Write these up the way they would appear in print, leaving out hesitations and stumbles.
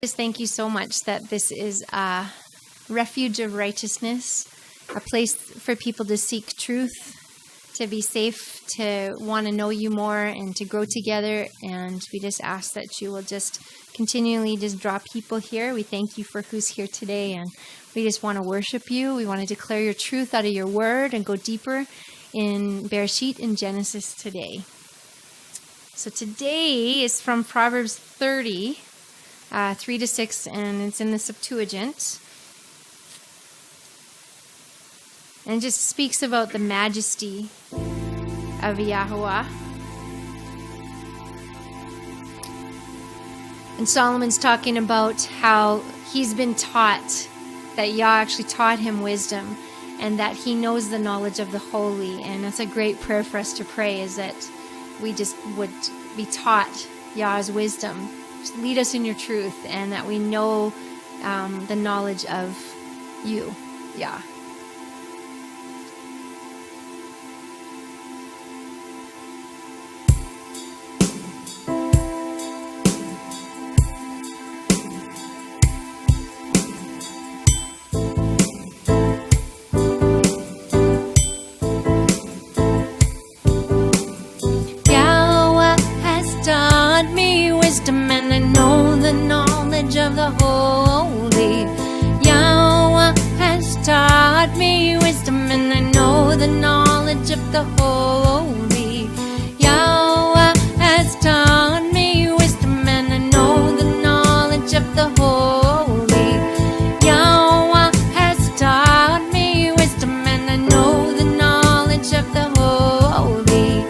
Just thank you so much that this is a refuge of righteousness, a place for people to seek truth, to be safe, to want to know you more, and to grow together. And we just ask that you will just continually just draw people here. We thank you for who's here today, and we just want to worship you. We want to declare your truth out of your word and go deeper in Bereshit and Genesis today. So today is from Proverbs 30, 3-6, and it's in the Septuagint. And it just speaks about the majesty of Yahweh. And Solomon's talking about how he's been taught, that Yah actually taught him wisdom, and that he knows the knowledge of the holy. And that's a great prayer for us to pray, is that we just would be taught Yah's wisdom. Just lead us in your truth, and that we know the knowledge of you, Yah. And I know the knowledge of the holy. Yahweh has taught me wisdom, and I know the knowledge of the holy. Yahweh has taught me wisdom, and I know the knowledge of the holy. Yahweh has taught me wisdom, and I know the knowledge of the holy.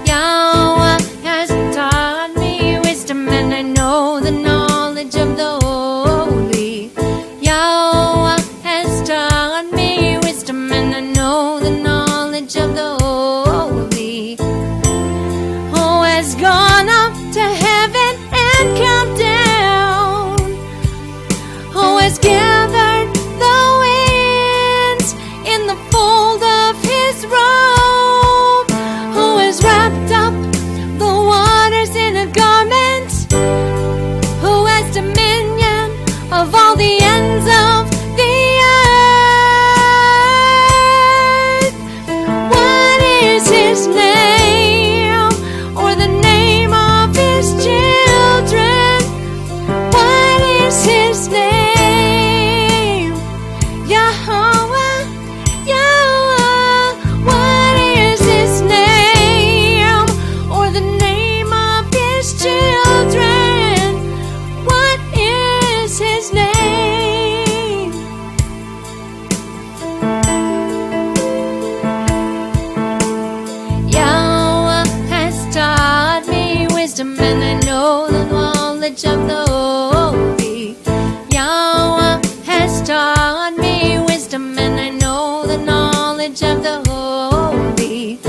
Yahweh has taught me wisdom, and I know the knowledge of the holy. Yahweh has taught me wisdom, and I know the knowledge of the holy. Who has gone up to heaven and come down? Who has gathered the winds in the fold of his robe? Who has wrapped up the waters in a garment? Who has dominion of all the ends of the earth? What is his name, or the name of his children? What is his name? Yahweh, Yahweh. What is his name, or the name of his children? What is his name? Yahweh has taught me wisdom, and I know the knowledge of the holy. Yahweh has taught me wisdom, and I know the knowledge of the holy.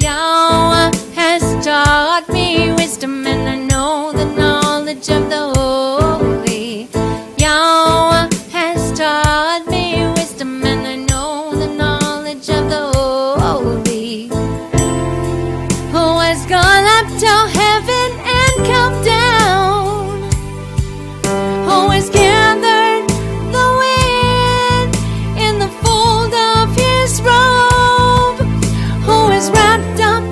Yahweh has taught me wisdom, and I know the knowledge of the holy. Yahweh has taught me wisdom, and I know the knowledge of the holy. Who has gone up to heaven and come down? Who has gathered the wind in the fold of his robe? Who has wrapped up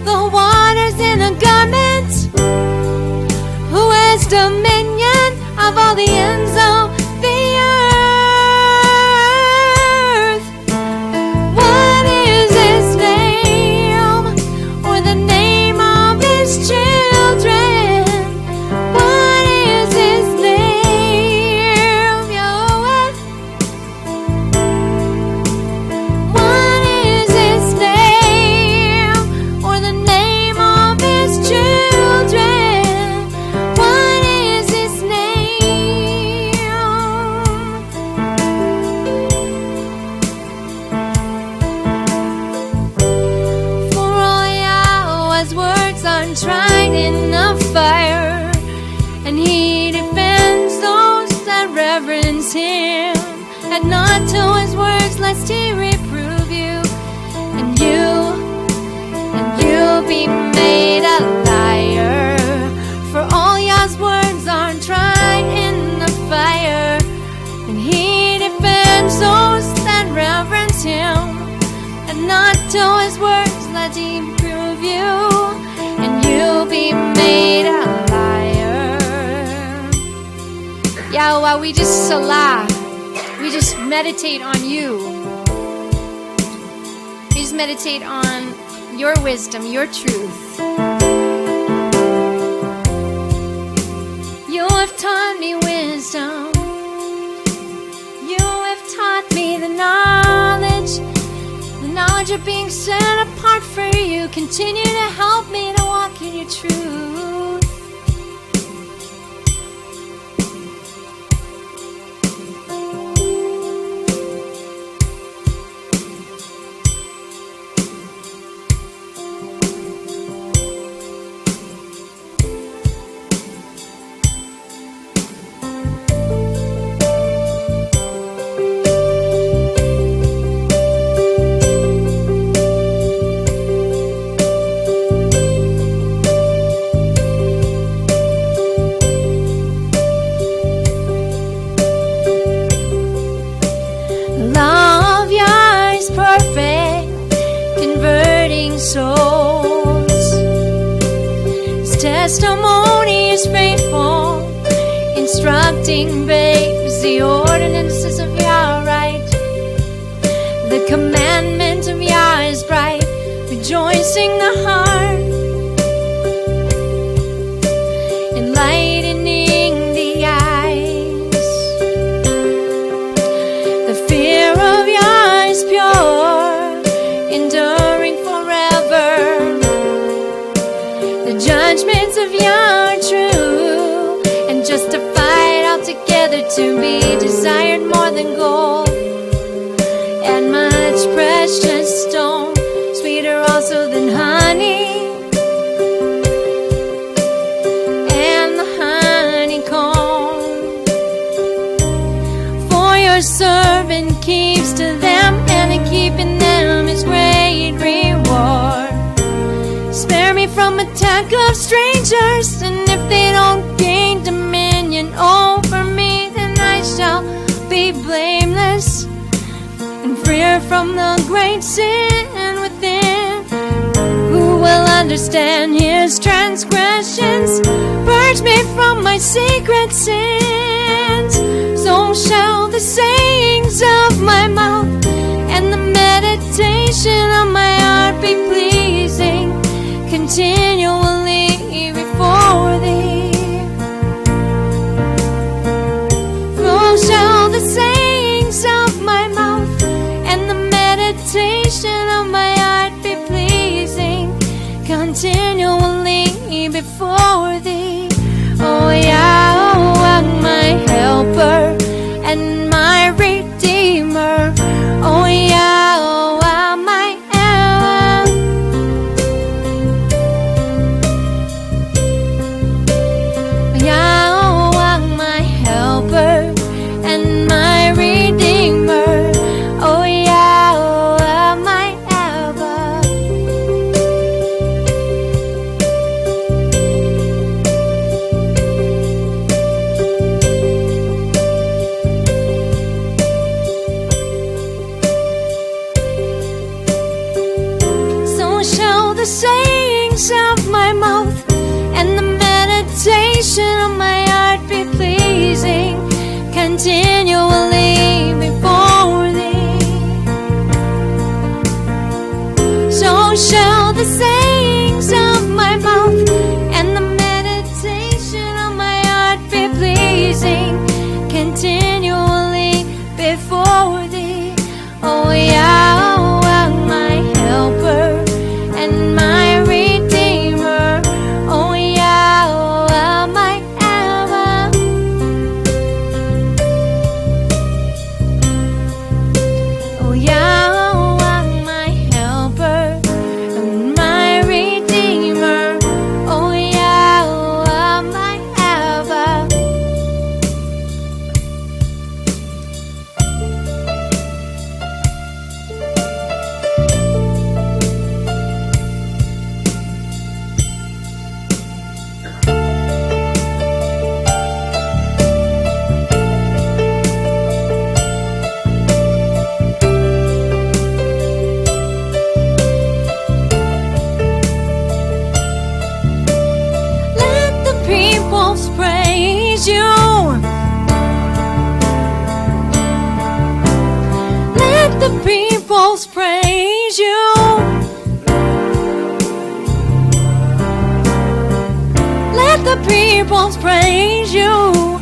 the waters in a garment? Who has dominion of all the ends of the earth? What is his name, or the name of his children? What is his name, Yahweh? What is his name, or the name of his children? What is his name? For all Yahweh's words are tried in the fire, and he defends those that reverence him. Add not to his words, lest he reprove you, and you'll be made a liar. For all Yah's words are tried in the Yahweh, we just salah. We just meditate on you. We just meditate on your wisdom, your truth. You have taught me wisdom. You have taught me the knowledge of being set apart for you. Continue to help me to walk in your truth. Souls. His testimony is faithful, instructing babes the ordinances of Yah right. The commandment of Yah is bright, rejoicing the heart, enlightening the eyes. The fear of Yah is pure, enduring forever. The judgments of Yah are true and justified altogether, to be desired more than gold and much precious stone, sweeter also than honey and the honeycomb. For your servant keeps to them, and in keeping them is great reward. Spare me from attack of strangers, and if they don't gain dominion over me, then I shall be blameless and freer from the great sin within. Who will understand his transgressions? Purge me from my secret sins. So shall the sayings of my mouth and the meditation of my heart be pleasing continually before thee. So shall the sayings of my mouth and the meditation of my heart be pleasing continually before thee. Oh Yahweh, my helper and my redeemer. Oh Yahweh, my Yahweh, my helper and my redeemer. Oh Yahweh, my Abba. So shall the sayings of my mouth and the meditation of my heart be pleasing continually before thee. So shall the sayings of my mouth and the meditation of my heart be pleasing continually before thee. Oh Yahweh, my helper and my redeemer. Oh Yahweh, my Abba. peoples praise you. Let the peoples praise you.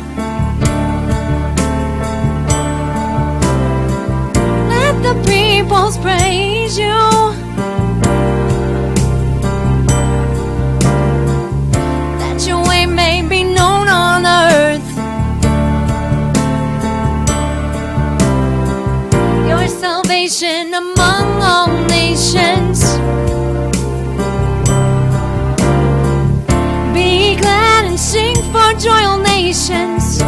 Let the peoples praise you. That your way may be known on earth. Your salvation among all nations. Be glad and sing for joy, all nations.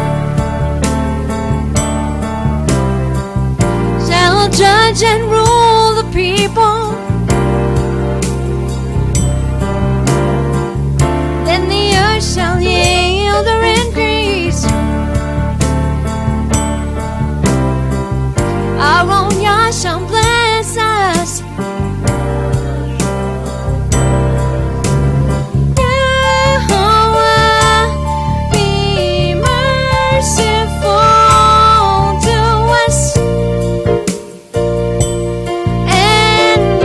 Shall judge and rule the people. Then the earth shall yield her increase. Our own Yah shall bless us. Yahweh, be merciful to us and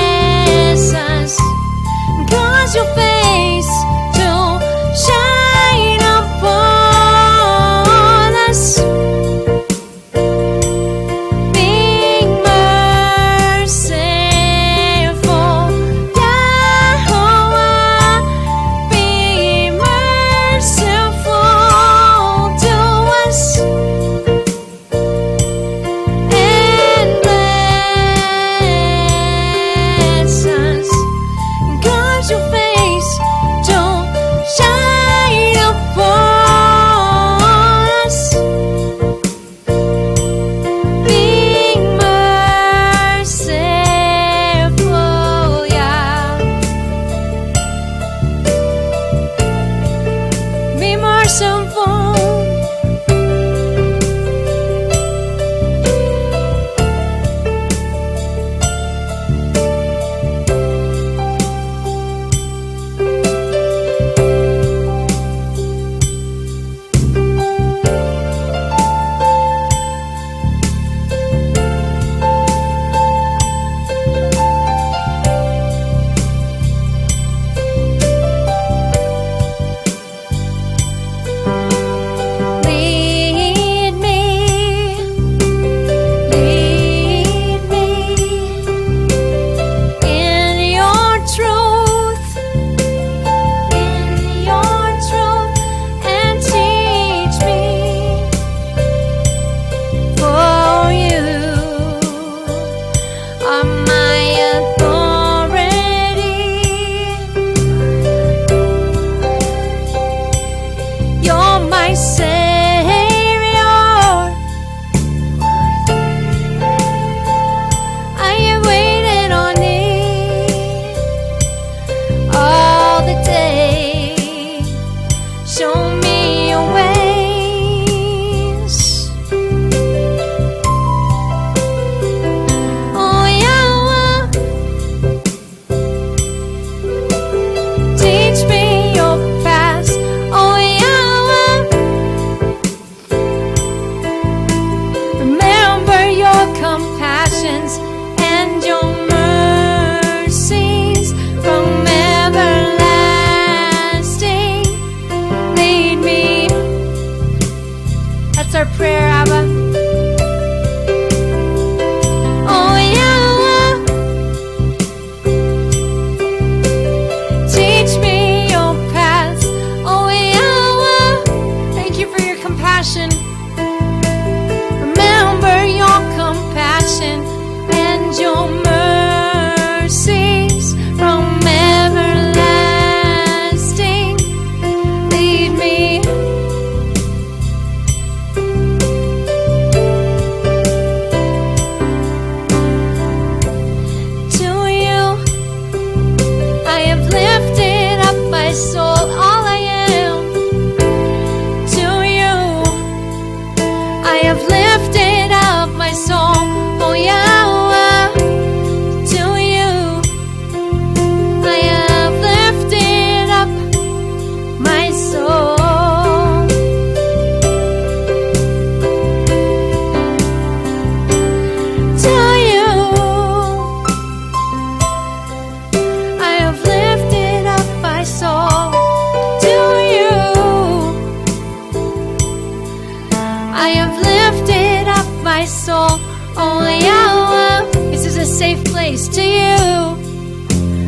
bless us. Cause your face to shine upon us. Being merciful, Yahweh, be merciful to us and bless us. Cause your face to shine upon us. Being merciful, yeah. Be merciful. Lead me in your truth, and teach me, for you are my authority. You're my Savior. I have waited on thee all the day. Show me your ways. Oh Yahweh, teach me your paths. Oh Yahweh, remember your compassions and your mercies from everlasting. Lead me. That's our prayer, Abba. Oh Yahweh, teach me your paths. Oh Yahweh, thank you for your compassion. Remember your compassion and your mercies from everlasting. Lead me. my soul. Oh Yahweh, this is a safe place to you.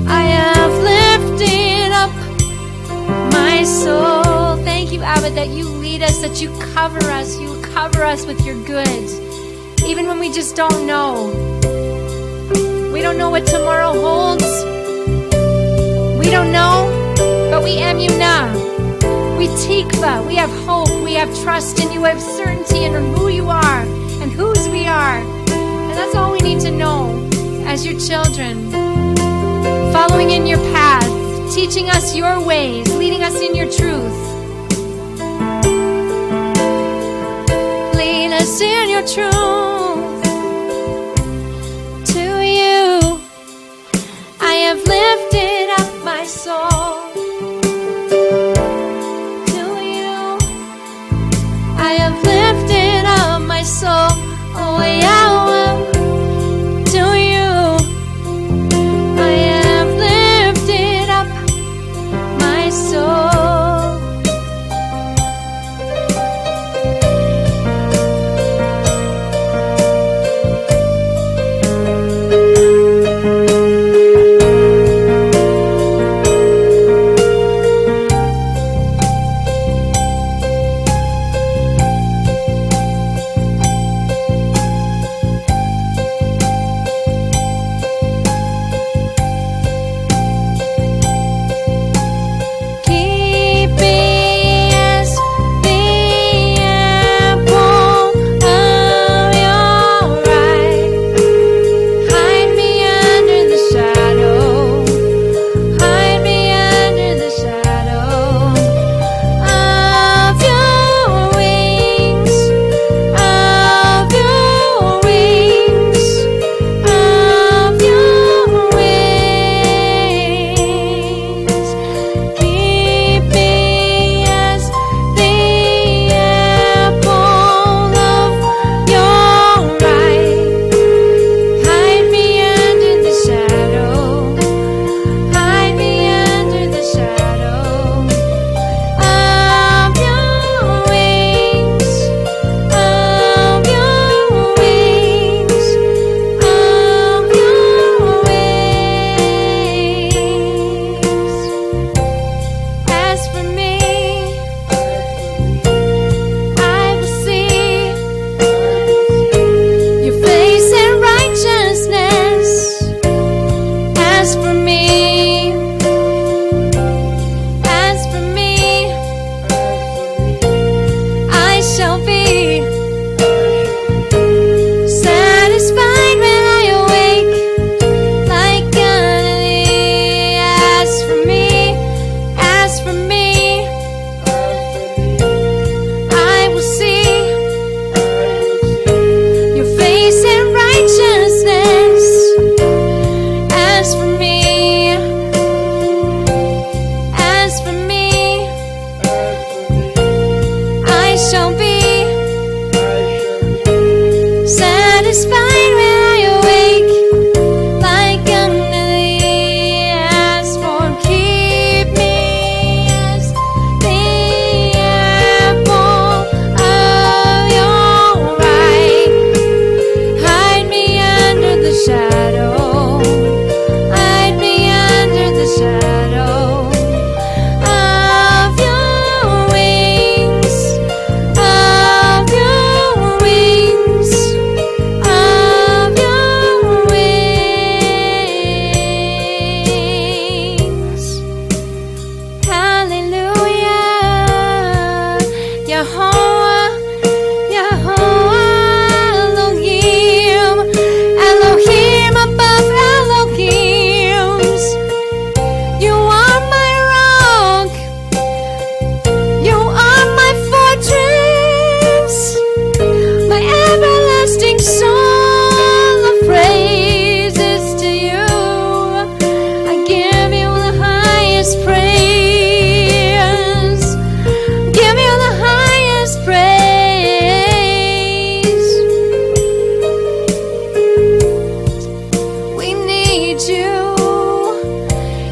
I have lifted up my soul. Thank you, Abba, that you lead us, that you cover us. You cover us with your goods. Even when we just don't know. We don't know what tomorrow holds. We don't know, but we emunah. We tikva. We have hope. We have trust in you. We have certainty in who you are and whose we are. And that's all we need to know as your children. Following in your path, teaching us your ways, leading us in your truth. Lead us in your truth. To you, I have lifted up my soul. To you, I have lifted up my soul. Oh Yahweh, to you, I have lifted up my soul.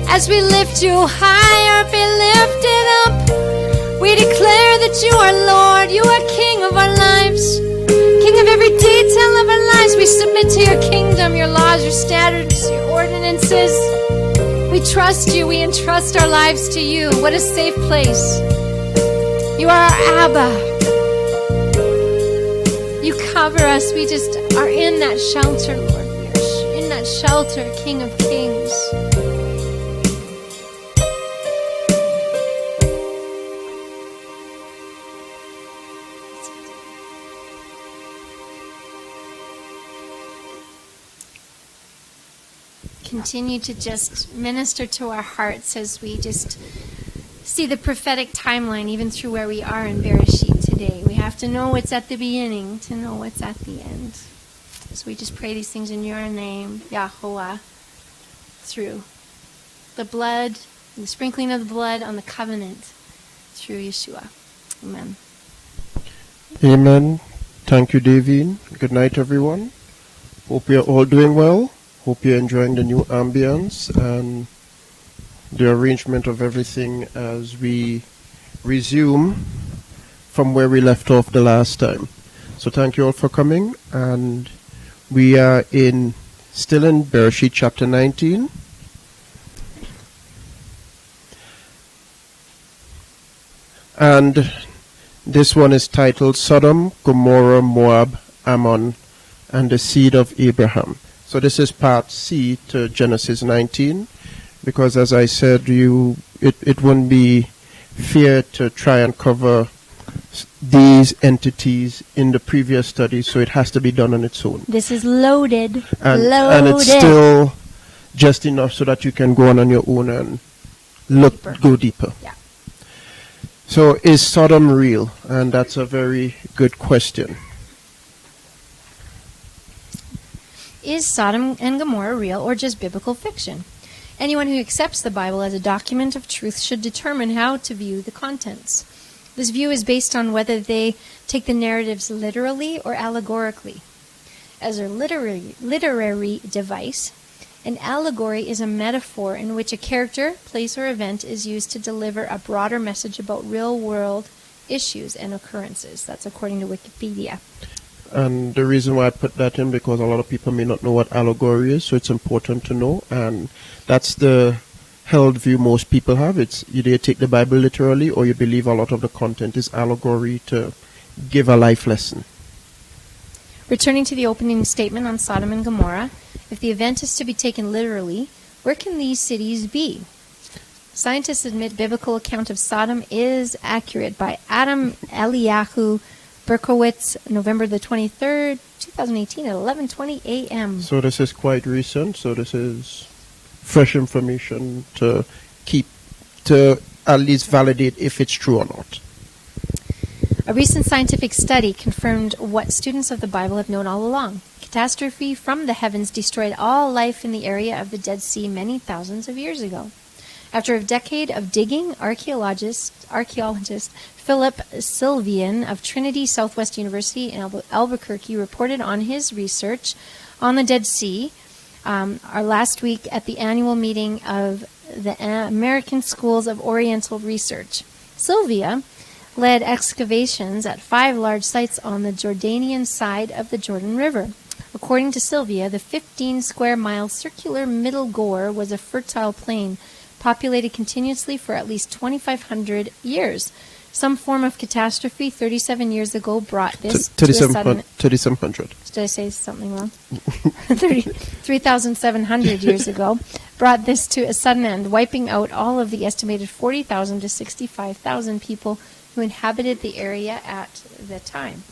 As we lift you higher, be lifted up. We declare that you are Lord, you are King of our lives, King of every detail to your kingdom, your laws, your standards, your ordinances. We trust you. We entrust our lives to you. What a safe place. You are our Abba. You cover us. We just are in that shelter, Lord. We are in that shelter, King of Kings. Continue to just minister to our hearts as we just see the prophetic timeline, even through where we are in Bereshit today. We have to know what's at the beginning to know what's at the end. So we just pray these things in your name, Yahuwah, through the blood, the sprinkling of the blood on the covenant, through Yeshua. Amen. Amen. Thank you, Davene. Good night, everyone. Hope you're all doing well. Hope you're enjoying the new ambience and the arrangement of everything as we resume from where we left off the last time. So thank you all for coming, and we are still in Bereshit chapter 19. And this one is titled Sodom, Gomorrah, Moab, Ammon, and the Seed of Abraham. So this is part C to Genesis 19, because as I said, it wouldn't be fair to try and cover these entities in the previous study, so it has to be done on its own. This is loaded. And it's still just enough so that you can go on your own and go deeper. Yeah. So is Sodom real? And that's a very good question. Is Sodom and Gomorrah real or just biblical fiction? Anyone who accepts the Bible as a document of truth should determine how to view the contents. This view is based on whether they take the narratives literally or allegorically. As a literary device, an allegory is a metaphor in which a character, place, or event is used to deliver a broader message about real-world issues and occurrences. That's according to Wikipedia. And the reason why I put that in, because a lot of people may not know what allegory is, so it's important to know. And that's the held view most people have. It's either you take the Bible literally or you believe a lot of the content is allegory to give a life lesson. Returning to the opening statement on Sodom and Gomorrah, if the event is to be taken literally, where can these cities be? Scientists admit biblical account of Sodom is accurate by Adam Eliyahu Berkowitz, November the 23rd, 2018 at 11:20 a.m. So this is quite recent, so this is fresh information to at least validate if it's true or not. A recent scientific study confirmed what students of the Bible have known all along. Catastrophe from the heavens destroyed all life in the area of the Dead Sea many thousands of years ago. After a decade of digging, archaeologist Philip Sylvian of Trinity Southwest University in Albuquerque reported on his research on the Dead Sea last week at the annual meeting of the American Schools of Oriental Research. Sylvia led excavations at 5 large sites on the Jordanian side of the Jordan River. According to Sylvia, the 15-square-mile circular middle gore was a fertile plain populated continuously for at least 2,500 years. Some form of catastrophe 37 years ago brought this to a sudden... 3,700. Did I say something wrong? 3,700 years ago brought this to a sudden end, wiping out all of the estimated 40,000 to 65,000 people who inhabited the area at the time.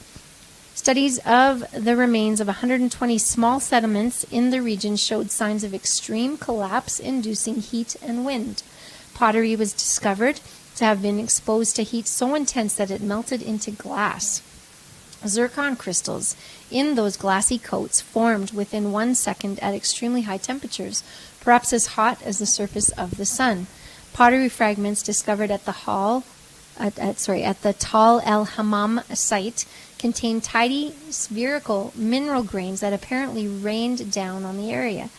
Studies of the remains of 120 small settlements in the region showed signs of extreme collapse inducing heat and wind. Pottery was discovered to have been exposed to heat so intense that it melted into glass. Zircon crystals in those glassy coats formed within 1 second at extremely high temperatures, perhaps as hot as the surface of the sun. Pottery fragments discovered at the Tal El Hammam site contained tiny spherical mineral grains that apparently rained down on the area.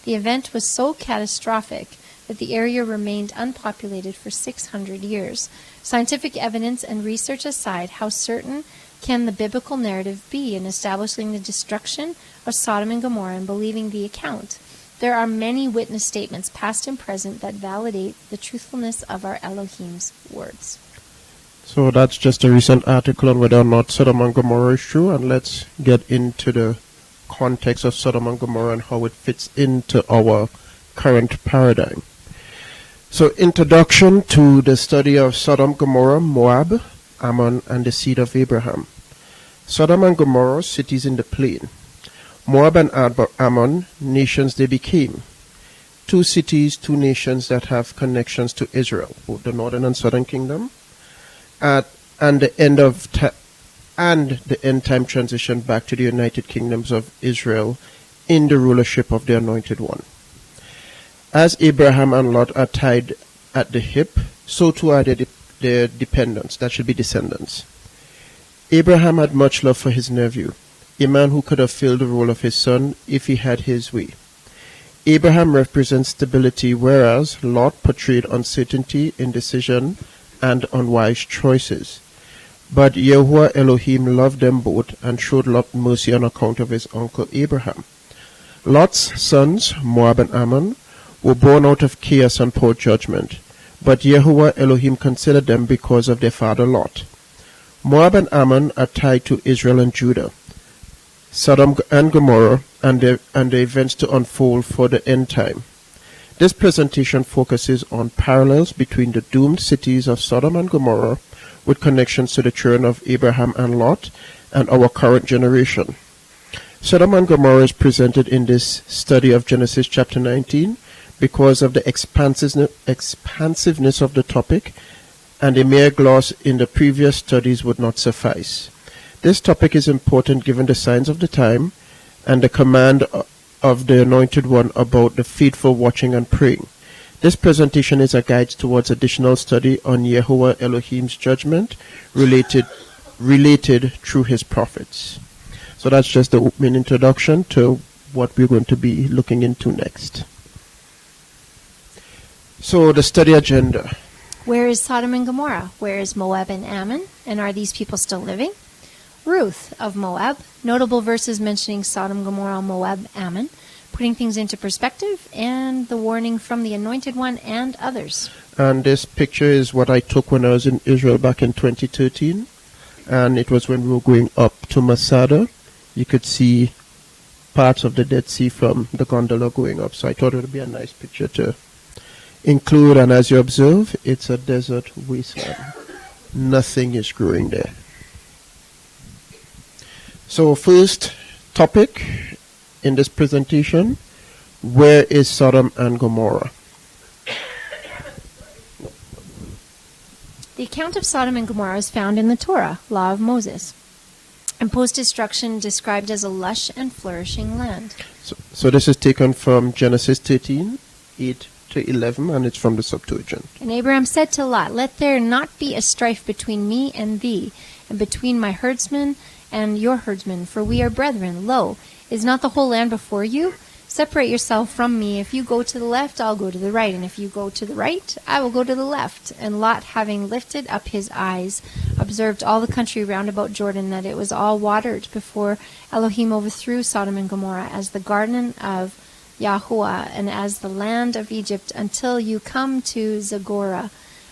The event was so catastrophic that the area remained unpopulated for 600 years. Scientific evidence and research aside, how certain can the biblical narrative be in establishing the destruction of Sodom and Gomorrah and believing the account? There are many witness statements, past and present, that validate the truthfulness of our Elohim's words. So that's just a recent article on whether or not Sodom and Gomorrah is true, and let's get into the context of Sodom and Gomorrah and how it fits into our current paradigm. So, introduction to the study of Sodom, Gomorrah, Moab, Ammon, and the seed of Abraham. Sodom and Gomorrah, cities in the plain. Moab and Ammon, nations they became. Two cities, two nations that have connections to Israel, both the northern and southern kingdom, and the end time transition back to the United Kingdoms of Israel in the rulership of the Anointed One. As Abraham and Lot are tied at the hip, so too are their dependents, that should be descendants. Abraham had much love for his nephew, a man who could have filled the role of his son if he had his way. Abraham represents stability, whereas Lot portrayed uncertainty, indecision, and unwise choices. But YHWH Elohim loved them both and showed Lot mercy on account of his uncle Abraham. Lot's sons, Moab and Ammon, were born out of chaos and poor judgment, but YHWH Elohim considered them because of their father Lot. Moab and Ammon are tied to Israel and Judah, Sodom and Gomorrah, and the events to unfold for the end time. This presentation focuses on parallels between the doomed cities of Sodom and Gomorrah with connections to the children of Abraham and Lot and our current generation. Sodom and Gomorrah is presented in this study of Genesis chapter 19 because of the expansiveness of the topic, and a mere gloss in the previous studies would not suffice. This topic is important given the signs of the time and the command of the Anointed One about the faithful watching and praying. This presentation is a guide towards additional study on YHWH Elohim's judgment related through his prophets. So that's just the opening introduction to what we're going to be looking into next. So the study agenda. Where is Sodom and Gomorrah? Where is Moab and Ammon? And are these people still living? Ruth of Moab, notable verses mentioning Sodom, Gomorrah, Moab, Ammon, putting things into perspective, and the warning from the Anointed One and others. And this picture is what I took when I was in Israel back in 2013, and it was when we were going up to Masada. You could see parts of the Dead Sea from the gondola going up, so I thought it would be a nice picture to include, and as you observe, it's a desert wasteland. Nothing is growing there. So first topic in this presentation, where is Sodom and Gomorrah? The account of Sodom and Gomorrah is found in the Torah, Law of Moses, and post-destruction described as a lush and flourishing land. So this is taken from Genesis 13, 8 to 11, and it's from the Septuagint. And Abraham said to Lot, "Let there not be a strife between me and thee, and between my herdsmen and your herdsmen, for we are brethren. Lo, is not the whole land before you? Separate yourself from me. If you go to the left, I'll go to the right, and if you go to the right, I will go to the left." And Lot, having lifted up his eyes, observed all the country round about Jordan, that it was all watered before Elohim overthrew Sodom and Gomorrah, as the garden of YHWH, and as the land of Egypt, until you come to Zagorah.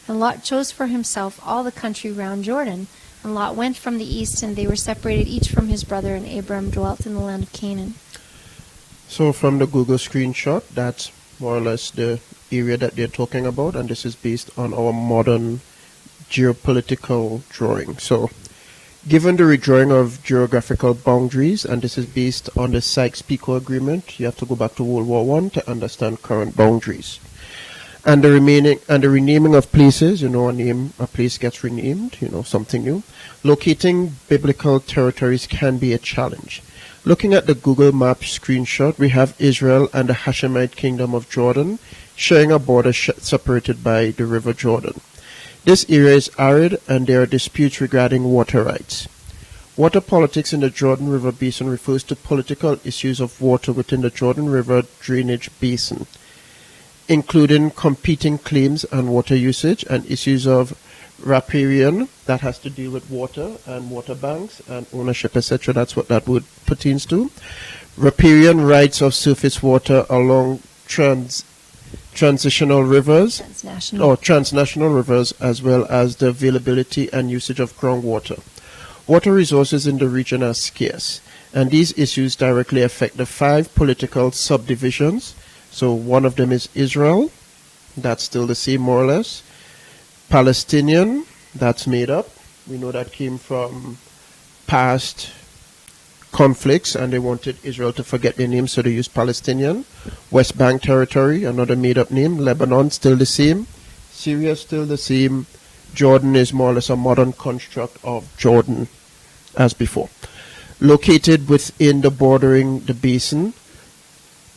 And Lot chose for himself all the country round Jordan. And Lot went from the east, and they were separated each from his brother, and Abram dwelt in the land of Canaan. So from the Google screenshot, that's more or less the area that they're talking about, and this is based on our modern geopolitical drawing. So given the redrawing of geographical boundaries, and this is based on the Sykes-Picot Agreement, you have to go back to World War I to understand current boundaries. And the renaming of places, a place gets renamed, something new. Locating biblical territories can be a challenge. Looking at the Google Maps screenshot, we have Israel and the Hashemite kingdom of Jordan sharing a border separated by the River Jordan. This area is arid, and there are disputes regarding water rights. Water politics in the Jordan River Basin refers to political issues of water within the Jordan River drainage basin, including competing claims on water usage and issues of riparian, that has to deal with water and water banks and ownership, etc. That's what that word pertains to. Riparian rights of surface water along transitional rivers or transnational rivers, as well as the availability and usage of groundwater. Water resources in the region are scarce, and these issues directly affect the 5 political subdivisions. So one of them is Israel, that's still the same more or less. Palestinian, that's made up. We know that came from past conflicts, and they wanted Israel to forget their name, so they used Palestinian. West Bank territory, another made-up name. Lebanon, still the same. Syria, still the same. Jordan is more or less a modern construct of Jordan as before. Located within the bordering the basin,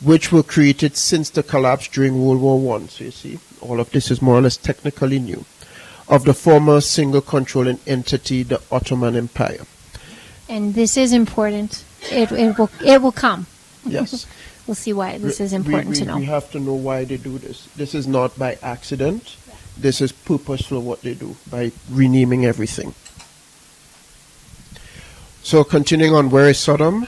which were created since the collapse during World War I. So you see, all of this is more or less technically new. Of the former single controlling entity, the Ottoman Empire. And this is important. It will come. Yes. We'll see why this is important to know. We have to know why they do this. This is not by accident. Yeah. This is purposeful what they do by renaming everything. So continuing on, where is Sodom?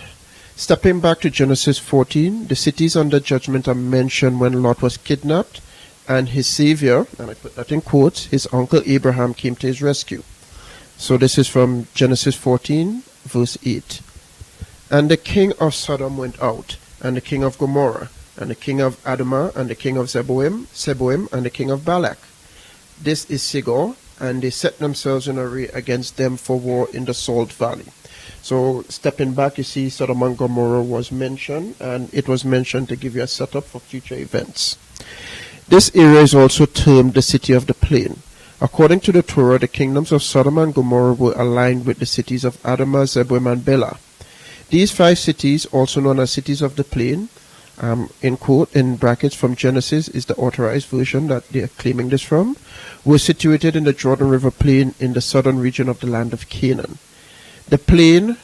Stepping back to Genesis 14, the cities under judgment are mentioned when Lot was kidnapped and his savior, and I put that in quotes, his uncle Abraham came to his rescue. So this is from Genesis 14, verse 8. And the king of Sodom went out, and the king of Gomorrah, and the king of Admah, and the king of Zeboim, and the king of Balak. This is Sigor, and they set themselves in array against them for war in the Salt Valley. So stepping back, you see Sodom and Gomorrah was mentioned, and it was mentioned to give you a setup for future events. This area is also termed the city of the plain. According to the Torah, the kingdoms of Sodom and Gomorrah were aligned with the cities of Admah, Zeboim, and Bela. These 5 cities, also known as cities of the plain, in quote, in brackets from Genesis is the authorized version that they are claiming this from, were situated in the Jordan River plain in the southern region of the land of Canaan. The plain,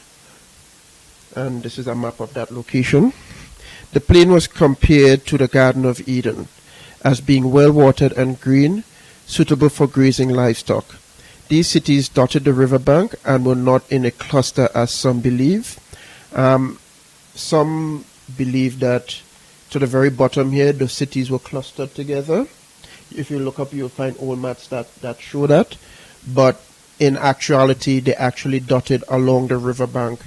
and this is a map of that location, the plain was compared to the Garden of Eden as being well watered and green, suitable for grazing livestock. These cities dotted the riverbank and were not in a cluster as some believe. Some believe that to the very bottom here, the cities were clustered together. If you look up, you'll find old maps that show that. But in actuality, they actually dotted along the riverbank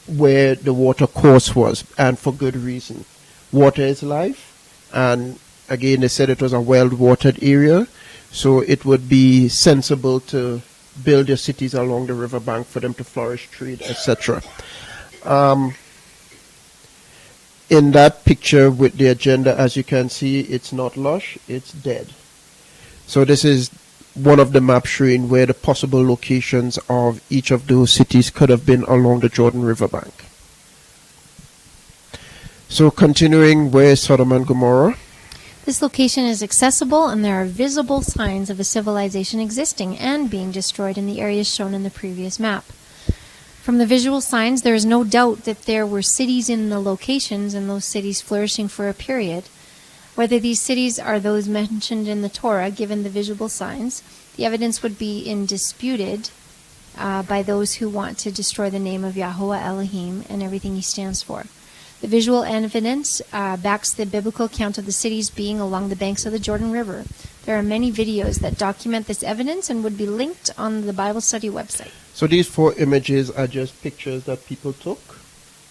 where the water course was, and for good reason. Water is life, and again, they said it was a well-watered area, so it would be sensible to build your cities along the riverbank for them to flourish, trade, etc. In that picture with the agenda, as you can see, it's not lush, it's dead. So this is one of the maps showing where the possible locations of each of those cities could have been along the Jordan riverbank. So continuing, where is Sodom and Gomorrah? This location is accessible, and there are visible signs of a civilization existing and being destroyed in the areas shown in the previous map. From the visual signs, there is no doubt that there were cities in the locations and those cities flourishing for a period. Whether these cities are those mentioned in the Torah, given the visual signs, the evidence would be disputed by those who want to destroy the name of YHWH Elohim and everything he stands for. The visual evidence backs the biblical account of the cities being along the banks of the Jordan River. There are many videos that document this evidence and would be linked on the Bible study website. So these 4 images are just pictures that people took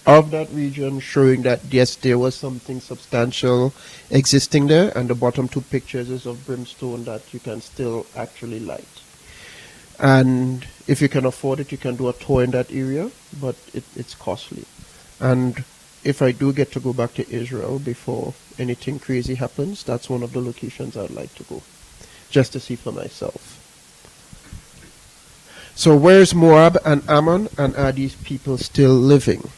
of that region, showing that yes, there was something substantial existing there, and the bottom 2 pictures is of brimstone that you can still actually light. And if you can afford it, you can do a tour in that area, but it's costly. And if I do get to go back to Israel before anything crazy happens, that's one of the locations I'd like to go, just to see for myself. So where's Moab and Ammon, and are these people still living?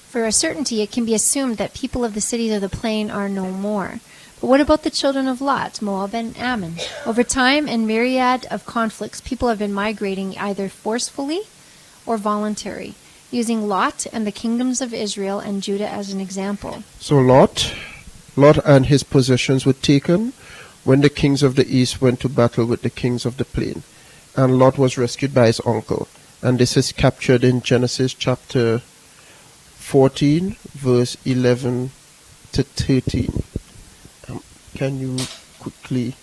For a certainty, it can be assumed that people of the cities of the plain are no more. But what about the children of Lot, Moab and Ammon? Over time and myriad of conflicts, people have been migrating either forcefully or voluntary, using Lot and the kingdoms of Israel and Judah as an example. So Lot and his possessions were taken. when the kings of the east went to battle with the kings of the plain. And Lot was rescued by his uncle. And this is captured in Genesis chapter 14, verse 11 to 13. Can you quickly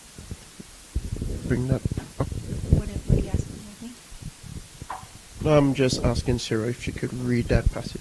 bring that up? What are you asking of me? No, I'm just asking Sarah if she could read that passage.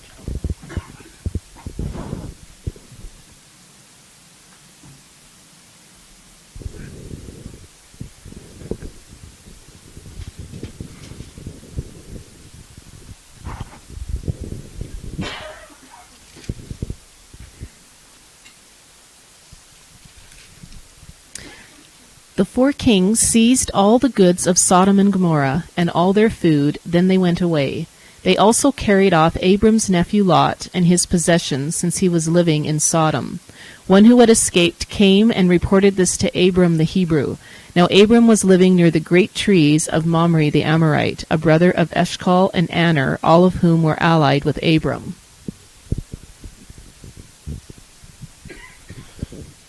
The 4 kings seized all the goods of Sodom and Gomorrah, and all their food, then they went away. They also carried off Abram's nephew Lot and his possessions, since he was living in Sodom. One who had escaped came and reported this to Abram the Hebrew. Now Abram was living near the great trees of Mamre the Amorite, a brother of Eshcol and Aner, all of whom were allied with Abram.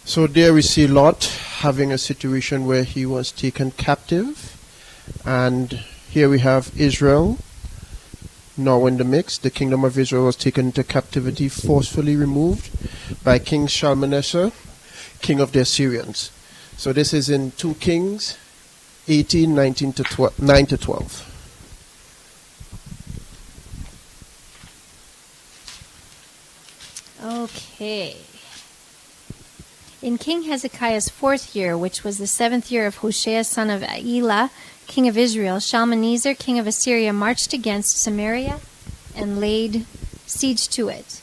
So there we see Lot having a situation where he was taken captive. And here we have Israel now in the mix. The kingdom of Israel was taken into captivity, forcefully removed by King Shalmaneser, king of the Assyrians. So this is in 2 Kings 18, 19 to 12, 9 to 12. Okay. In King Hezekiah's 4th year, which was the 7th year of Hoshea son of Elah, king of Israel, Shalmaneser, king of Assyria, marched against Samaria and laid siege to it.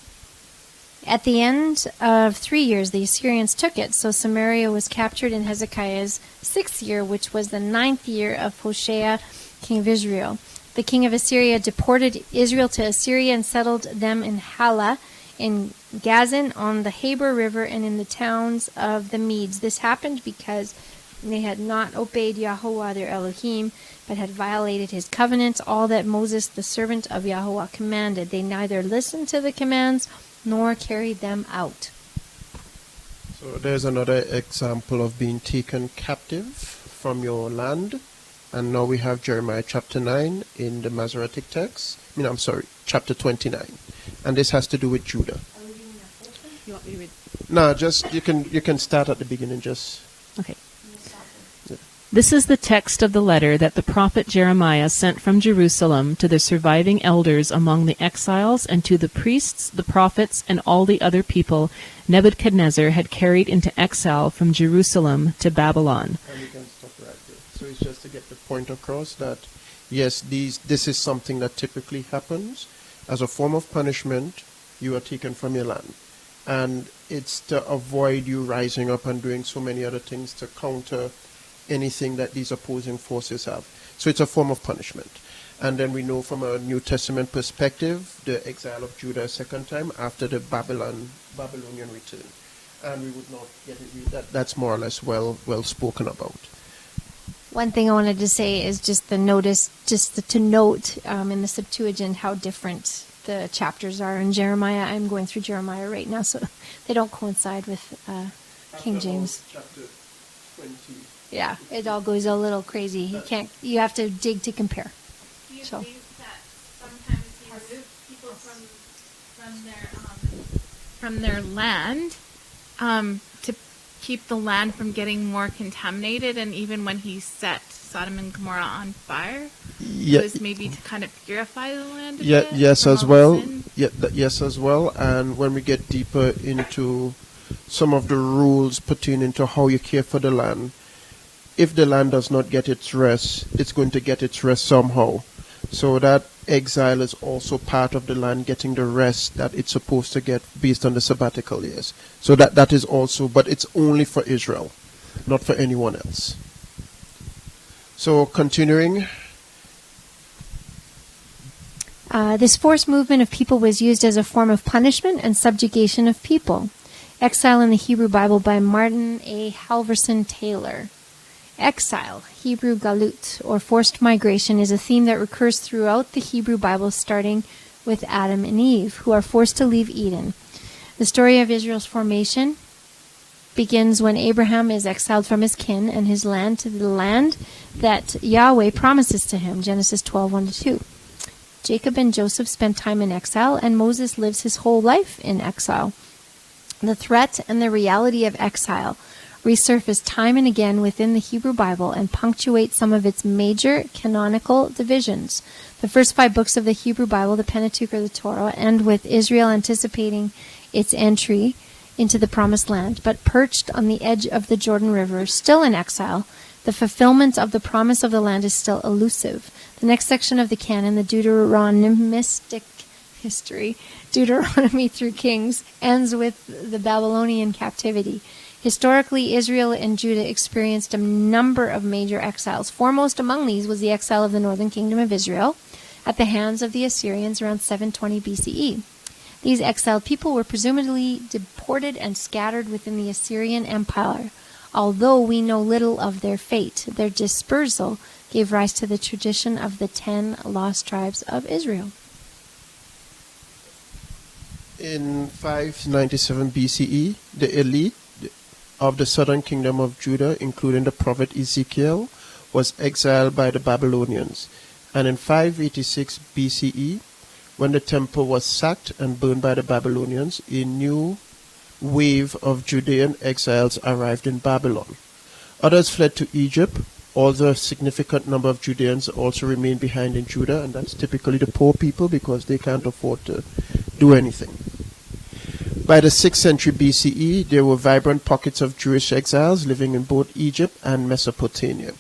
At the end of 3 years, the Assyrians took it, so Samaria was captured in Hezekiah's 6th year, which was the 9th year of Hoshea, king of Israel. The king of Assyria deported Israel to Assyria and settled them in Halah, in Gazan, on the Habor River, and in the towns of the Medes. This happened because they had not obeyed Yahweh their Elohim, but had violated his covenant, all that Moses the servant of Yahweh commanded. They neither listened to the commands nor carried them out. So there's another example of being taken captive from your land. And now we have Jeremiah chapter 9 in the Masoretic text. Chapter 29. And this has to do with Judah. You want me to read? No, just you can start at the beginning. Just Okay. This is the text of the letter that the prophet Jeremiah sent from Jerusalem to the surviving elders among the exiles, and to the priests, the prophets, and all the other people Nebuchadnezzar had carried into exile from Jerusalem to Babylon. And we can stop right there. So it's just to get the point across that yes, this is something that typically happens. As a form of punishment, you are taken from your land. And it's to avoid you rising up and doing so many other things to counter anything that these opposing forces have. So it's a form of punishment. And then we know from a New Testament perspective, the exile of Judah a second time after the Babylonian return. And we would not get it. That's more or less well spoken about. One thing I wanted to say is to note in the Septuagint how different the chapters are in Jeremiah. I'm going through Jeremiah right now, so they don't coincide with King James. Chapter 20. Yeah, it all goes a little crazy. You have to dig to compare. Do you So. think that sometimes he removed people from their land to keep the land from getting more contaminated, and even when he set Sodom and Gomorrah on fire, it was maybe to kind of purify the land a bit yes from as all well. the sin? Yes as well. And when we get deeper into some of the rules pertaining to how you care for the land, if the land does not get its rest, it's going to get its rest somehow. So that exile is also part of the land getting the rest that it's supposed to get based on the sabbatical years. So that is also, but it's only for Israel, not for anyone else. So continuing. This forced movement of people was used as a form of punishment and subjugation of people. Exile in the Hebrew Bible by Martin A. Halverson Taylor. Exile, Hebrew galut, or forced migration, is a theme that recurs throughout the Hebrew Bible, starting with Adam and Eve, who are forced to leave Eden. The story of Israel's formation begins when Abraham is exiled from his kin and his land to the land that Yahweh promises to him, Genesis 12:1-2. Jacob and Joseph spent time in exile, and Moses lives his whole life in exile. The threat and the reality of exile resurface time and again within the Hebrew Bible and punctuate some of its major canonical divisions. The first 5 books of the Hebrew Bible, the Pentateuch or the Torah, end with Israel anticipating its entry into the Promised Land, but perched on the edge of the Jordan River, still in exile, the fulfillment of the promise of the land is still elusive. The next section of the canon, the Deuteronomistic history, Deuteronomy through Kings, ends with the Babylonian captivity. Historically, Israel and Judah experienced a number of major exiles. Foremost among these was the exile of the northern kingdom of Israel at the hands of the Assyrians around 720 BCE. These exiled people were presumably deported and scattered within the Assyrian Empire. Although we know little of their fate, their dispersal gave rise to the tradition of the 10 lost tribes of Israel. In 597 BCE, the elite of the southern kingdom of Judah, including the prophet Ezekiel, was exiled by the Babylonians. And in 586 BCE, when the temple was sacked and burned by the Babylonians, a new wave of Judean exiles arrived in Babylon. Others fled to Egypt, although a significant number of Judeans also remained behind in Judah, and that's typically the poor people because they can't afford to do anything. By the 6th century BCE, there were vibrant pockets of Jewish exiles living in both Egypt and Mesopotamia.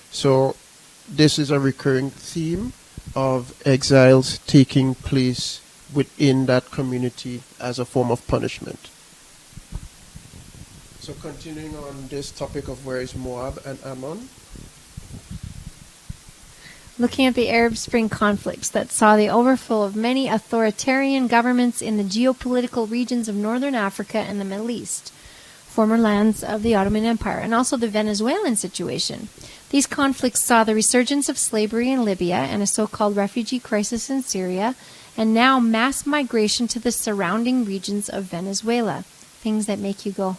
So this is a recurring theme of exiles taking place within that community as a form of punishment. So continuing on this topic of where is Moab and Ammon. Looking at the Arab Spring conflicts that saw the overthrow of many authoritarian governments in the geopolitical regions of northern Africa and the Middle East, former lands of the Ottoman Empire, and also the Venezuelan situation. These conflicts saw the resurgence of slavery in Libya and a so-called refugee crisis in Syria, and now mass migration to the surrounding regions of Venezuela. Things that make you go,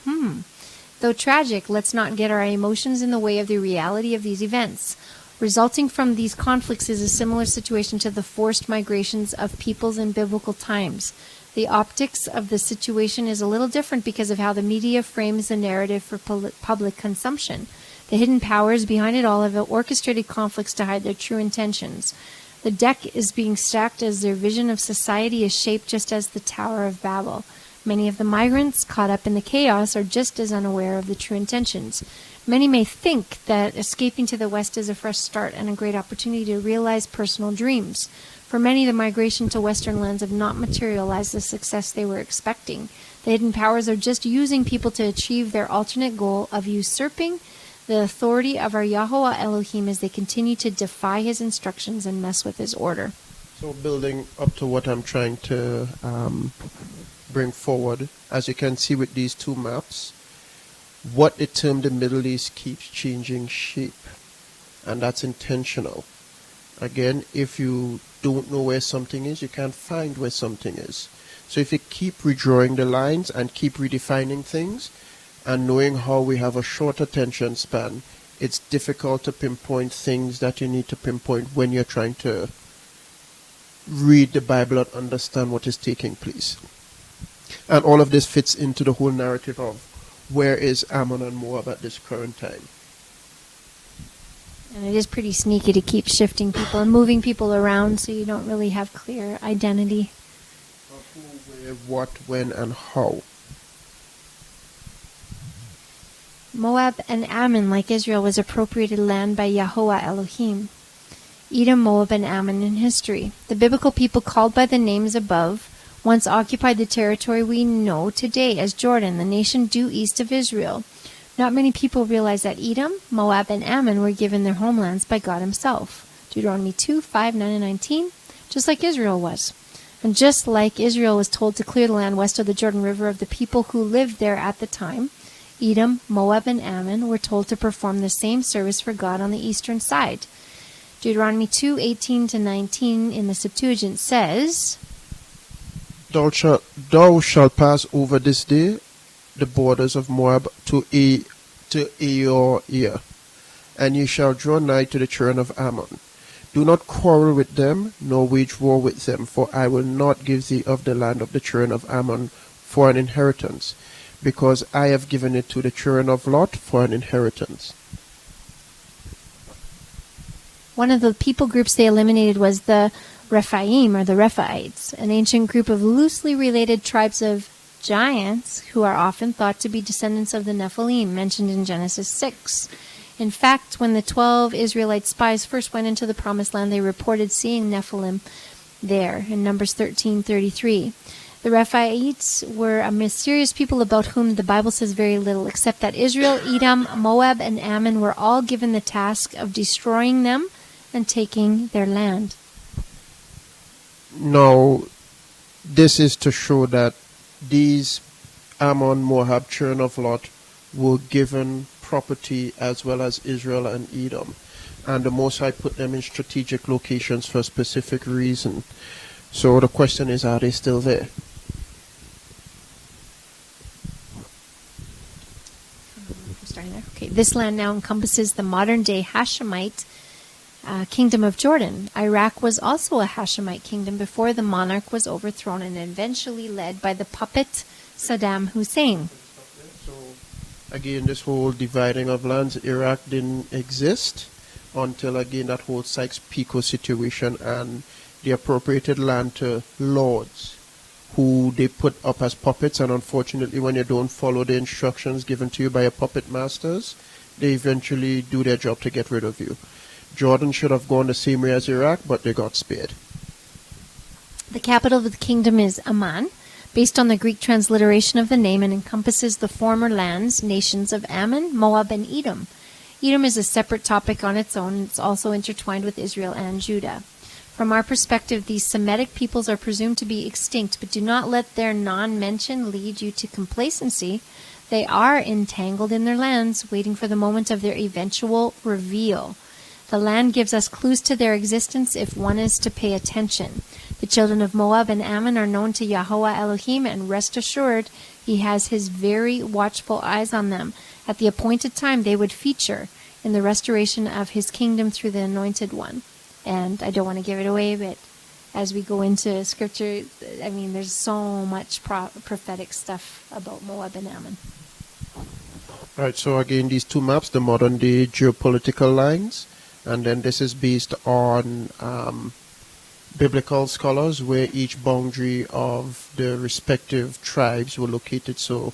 Though tragic, let's not get our emotions in the way of the reality of these events. Resulting from these conflicts is a similar situation to the forced migrations of peoples in biblical times. The optics of the situation is a little different because of how the media frames the narrative for public consumption. The hidden powers behind it all have orchestrated conflicts to hide their true intentions. The deck is being stacked as their vision of society is shaped just as the Tower of Babel. Many of the migrants caught up in the chaos are just as unaware of the true intentions. Many may think that escaping to the West is a fresh start and a great opportunity to realize personal dreams. For many, the migration to Western lands have not materialized the success they were expecting. The hidden powers are just using people to achieve their alternate goal of usurping the authority of our YHWH Elohim as they continue to defy his instructions and mess with his order. So building up to what I'm trying to bring forward, as you can see with these two maps, what they term the Middle East keeps changing shape, and that's intentional. Again, if you don't know where something is, you can't find where something is. So if you keep redrawing the lines and keep redefining things, and knowing how we have a short attention span, it's difficult to pinpoint things that you need to pinpoint when you're trying to read the Bible and understand what is taking place. And all of this fits into the whole narrative of where is Ammon and Moab at this current time. And it is pretty sneaky to keep shifting people and moving people around so you don't really have clear identity. Who, where, what, when, and how. Moab and Ammon, like Israel, was appropriated land by YHWH Elohim. Edom, Moab, and Ammon in history. The biblical people called by the names above once occupied the territory we know today as Jordan, the nation due east of Israel. Not many people realize that Edom, Moab, and Ammon were given their homelands by God himself. Deuteronomy 2, 5, 9, and 19, just like Israel was. And just like Israel was told to clear the land west of the Jordan River of the people who lived there at the time, Edom, Moab, and Ammon were told to perform the same service for God on the eastern side. Deuteronomy 2, 18-19 in the Septuagint says, Thou shalt pass over this day the borders of Moab to Eor, and ye shall draw nigh to the children of Ammon. Do not quarrel with them, nor wage war with them, for I will not give thee of the land of the children of Ammon for an inheritance, because I have given it to the children of Lot for an inheritance. One of the people groups they eliminated was the Rephaim, or the Rephaites, an ancient group of loosely related tribes of giants who are often thought to be descendants of the Nephilim, mentioned in Genesis 6. In fact, when the 12 Israelite spies first went into the Promised Land, they reported seeing Nephilim there, in Numbers 13:33. The Rephaites were a mysterious people about whom the Bible says very little, except that Israel, Edom, Moab, and Ammon were all given the task of destroying them and taking their land. Now, this is to show that these Ammon, Moab, children of Lot were given property as well as Israel and Edom. And the Most High put them in strategic locations for a specific reason. So the question is, are they still there? Starting there. Okay, this land now encompasses the modern-day Hashemite kingdom of Jordan. Iraq was also a Hashemite kingdom before the monarch was overthrown and eventually led by the puppet Saddam Hussein. So, again, this whole dividing of lands, Iraq didn't exist until, again, that whole Sykes-Picot situation, and they appropriated land to lords who they put up as puppets, and unfortunately, when you don't follow the instructions given to you by your puppet masters, they eventually do their job to get rid of you. Jordan should have gone the same way as Iraq, but they got spared. The capital of the kingdom is Amman, based on the Greek transliteration of the name, and encompasses the former nations of Ammon, Moab, and Edom. Edom is a separate topic on its own, and it's also intertwined with Israel and Judah. From our perspective, these Semitic peoples are presumed to be extinct, but do not let their non-mention lead you to complacency. They are entangled in their lands, waiting for the moment of their eventual reveal. The land gives us clues to their existence if one is to pay attention. The children of Moab and Ammon are known to YHWH Elohim, and rest assured, he has his very watchful eyes on them. At the appointed time, they would feature in the restoration of his kingdom through the Anointed One. And I don't want to give it away, but as we go into Scripture, I mean, there's so much prophetic stuff about Moab and Ammon. Right, so again, these two maps, the modern-day geopolitical lines, and then this is based on biblical scholars where each boundary of the respective tribes were located. So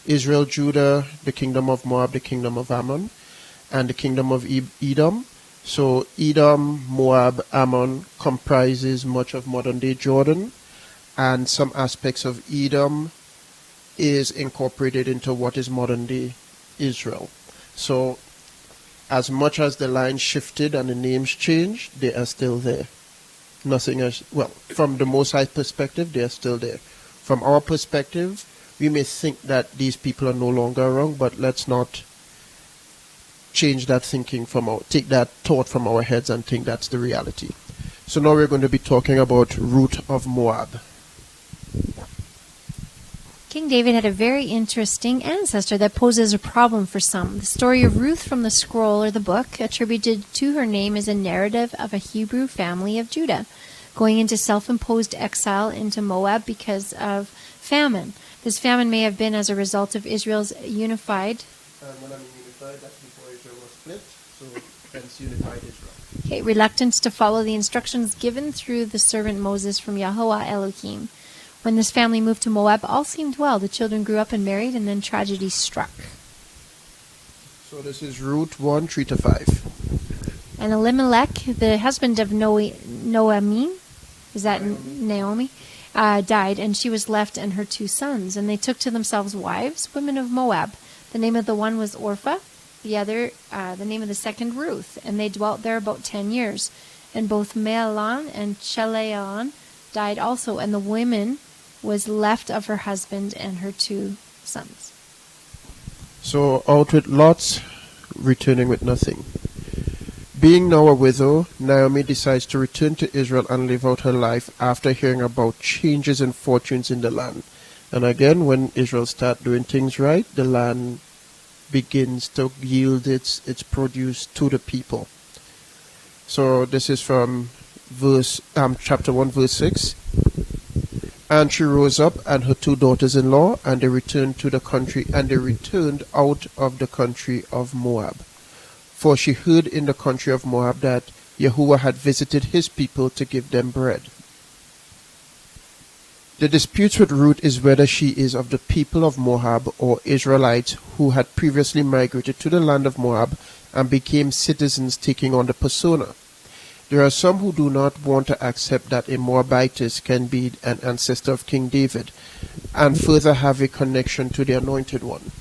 Israel, Judah, the kingdom of Moab, the kingdom of Ammon, and the kingdom of Edom. So Edom, Moab, Ammon comprises much of modern-day Jordan, and some aspects of Edom is incorporated into what is modern-day Israel. So as much as the lines shifted and the names changed, they are still there. Nothing else. Well, from the Most High perspective, they are still there. From our perspective, we may think that these people are no longer wrong, but let's not change that thinking take that thought from our heads and think that's the reality. So now we're going to be talking about root of Moab. King David had a very interesting ancestor that poses a problem for some. The story of Ruth from the scroll or the book attributed to her name is a narrative of a Hebrew family of Judah going into self-imposed exile into Moab because of famine. This famine may have been as a result of Israel's unified... when I mean unified, that's before Israel was split, so hence unified Israel. Okay, reluctance to follow the instructions given through the servant Moses from YHWH Elohim. When this family moved to Moab, all seemed well. The children grew up and married, and then tragedy struck. So this is Ruth 1, 3-5. And Elimelech, the husband of Naomi, is that Naomi? Died, and she was left and her 2 sons. And they took to themselves wives, women of Moab. The name of the one was Orpah, the other, the name of the second, Ruth. And they dwelt there about 10 years. And both Mahlon and Chilion died also, and the women was left of her husband and her 2 sons. So out with lots, returning with nothing. Being now a widow, Naomi decides to return to Israel and live out her life after hearing about changes in fortunes in the land. And again, when Israel start doing things right, the land begins to yield its produce to the people. So this is from chapter 1, verse 6. And she rose up and her 2 daughters-in-law, and they returned to the country, and they returned out of the country of Moab. For she heard in the country of Moab that Yahuwah had visited his people to give them bread. The dispute with Ruth is whether she is of the people of Moab or Israelites who had previously migrated to the land of Moab and became citizens taking on the persona. There are some who do not want to accept that a Moabitess can be an ancestor of King David and further have a connection to the Anointed One.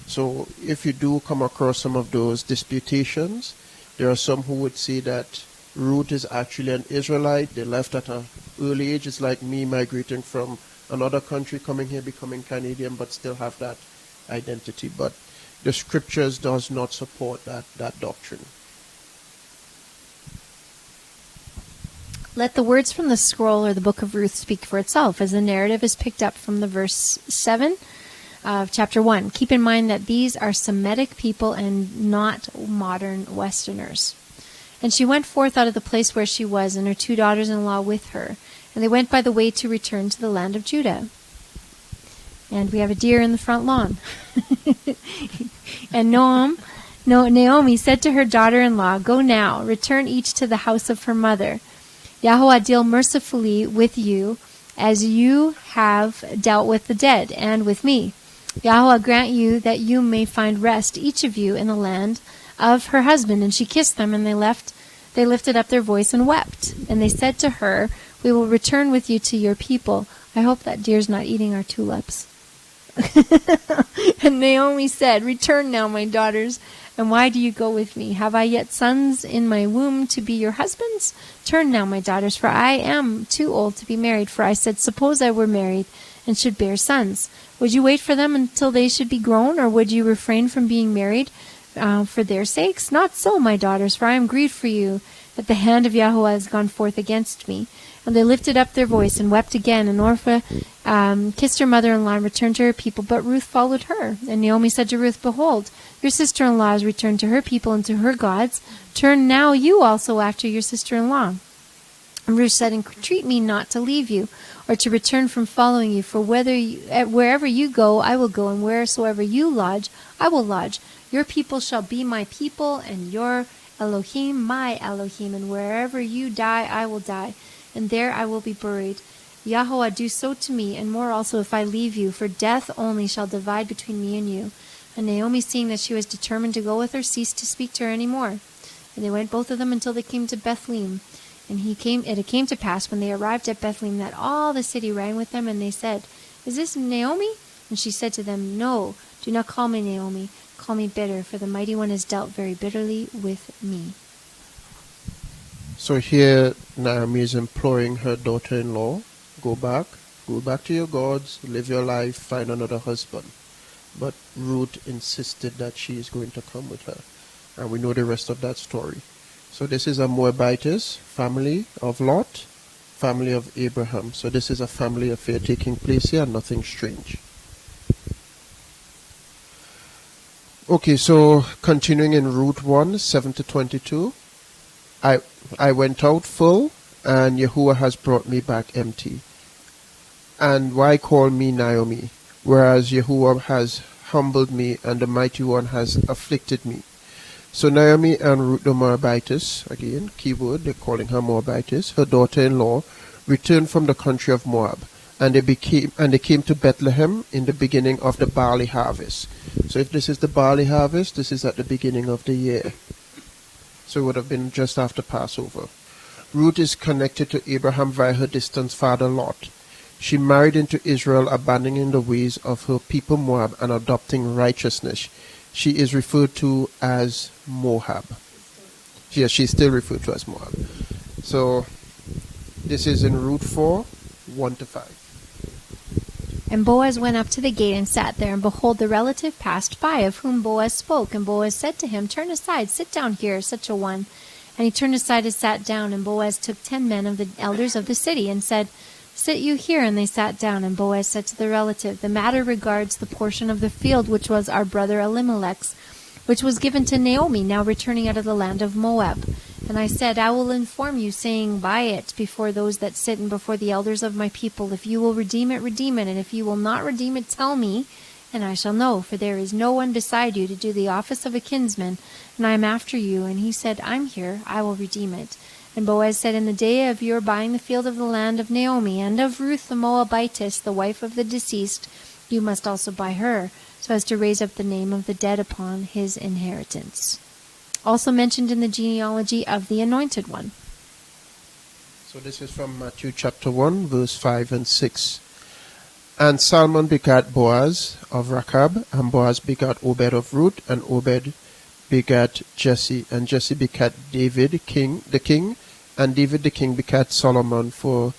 So if you do come across some of those disputations, there are some who would say that Ruth is actually an Israelite. They left at an early age. It's like me migrating from another country, coming here, becoming Canadian, but still have that identity. But the scriptures does not support that doctrine. Let the words from the scroll or the book of Ruth speak for itself, as the narrative is picked up from the verse 7 of chapter 1. Keep in mind that these are Semitic people and not modern Westerners. And she went forth out of the place where she was, and her 2 daughters-in-law with her. And they went by the way to return to the land of Judah. And we have a deer in the front lawn. And Naomi said to her daughter-in-law, Go now, return each to the house of her mother. Yahuwah deal mercifully with you, as you have dealt with the dead, and with me. Yahuwah grant you that you may find rest, each of you, in the land of her husband. And she kissed them, and they lifted up their voice and wept. And they said to her, We will return with you to your people. I hope that deer's not eating our tulips. And Naomi said, Return now, my daughters. And why do you go with me? Have I yet sons in my womb to be your husbands? Turn now, my daughters, for I am too old to be married. For I said, Suppose I were married and should bear sons. Would you wait for them until they should be grown, or would you refrain from being married for their sakes? Not so, my daughters, for I am grieved for you that the hand of Yahuwah has gone forth against me. And they lifted up their voice and wept again. And Orpah kissed her mother-in-law and returned to her people. But Ruth followed her. And Naomi said to Ruth, Behold, your sister-in-law has returned to her people and to her gods. Turn now you also after your sister-in-law. And Ruth said, Entreat me not to leave you, or to return from following you. For wherever you go, I will go, and wheresoever you lodge, I will lodge. Your people shall be my people, and your Elohim my Elohim. And wherever you die, I will die, and there I will be buried. Yahuwah do so to me, and more also if I leave you, for death only shall divide between me and you. And Naomi, seeing that she was determined to go with her, ceased to speak to her any more. And they went both of them until they came to Bethlehem. And it came to pass, when they arrived at Bethlehem, that all the city rang with them, and they said, Is this Naomi? And she said to them, No, do not call me Naomi. Call me bitter, for the Mighty One has dealt very bitterly with me. So here Naomi is imploring her daughter-in-law, go back to your gods, live your life, find another husband. But Ruth insisted that she is going to come with her. And we know the rest of that story. So this is a Moabitess, family of Lot, family of Abraham. So this is a family affair taking place here, nothing strange. Okay, so continuing in Ruth 1, 7-22. I went out full, and Yahuwah has brought me back empty. And why call me Naomi, whereas Yahuwah has humbled me, and the Mighty One has afflicted me? So Naomi and Ruth the Moabitess, again, keyword, they're calling her Moabitess, her daughter-in-law, returned from the country of Moab, and they came to Bethlehem in the beginning of the barley harvest. So if this is the barley harvest, this is at the beginning of the year. So it would have been just after Passover. Ruth is connected to Abraham via her distant father Lot. She married into Israel, abandoning the ways of her people Moab and adopting righteousness. She is referred to as Moab. Yes, she's still referred to as Moab. So this is in Ruth 4, 1-5. And Boaz went up to the gate and sat there, and behold, the relative passed by, of whom Boaz spoke. And Boaz said to him, Turn aside, sit down here, such a one. And he turned aside and sat down. And Boaz took 10 men of the elders of the city, and said, Sit you here. And they sat down. And Boaz said to the relative, the matter regards the portion of the field which was our brother Elimelech's, which was given to Naomi, now returning out of the land of Moab. And I said, I will inform you, saying, buy it before those that sit and before the elders of my people. If you will redeem it, redeem it. And if you will not redeem it, tell me, and I shall know. For there is no one beside you to do the office of a kinsman, and I am after you. And he said, I'm here, I will redeem it. And Boaz said, in the day of your buying the field of the land of Naomi, and of Ruth the Moabitess, the wife of the deceased, you must also buy her, so as to raise up the name of the dead upon his inheritance. Also mentioned in the genealogy of the Anointed One. So this is from Matthew chapter 1, verse 5 and 6. And Salmon begat Boaz of Rachab, and Boaz begat Obed of Ruth, and Obed begat Jesse, and Jesse begat David the king, and David the king begat Solomon for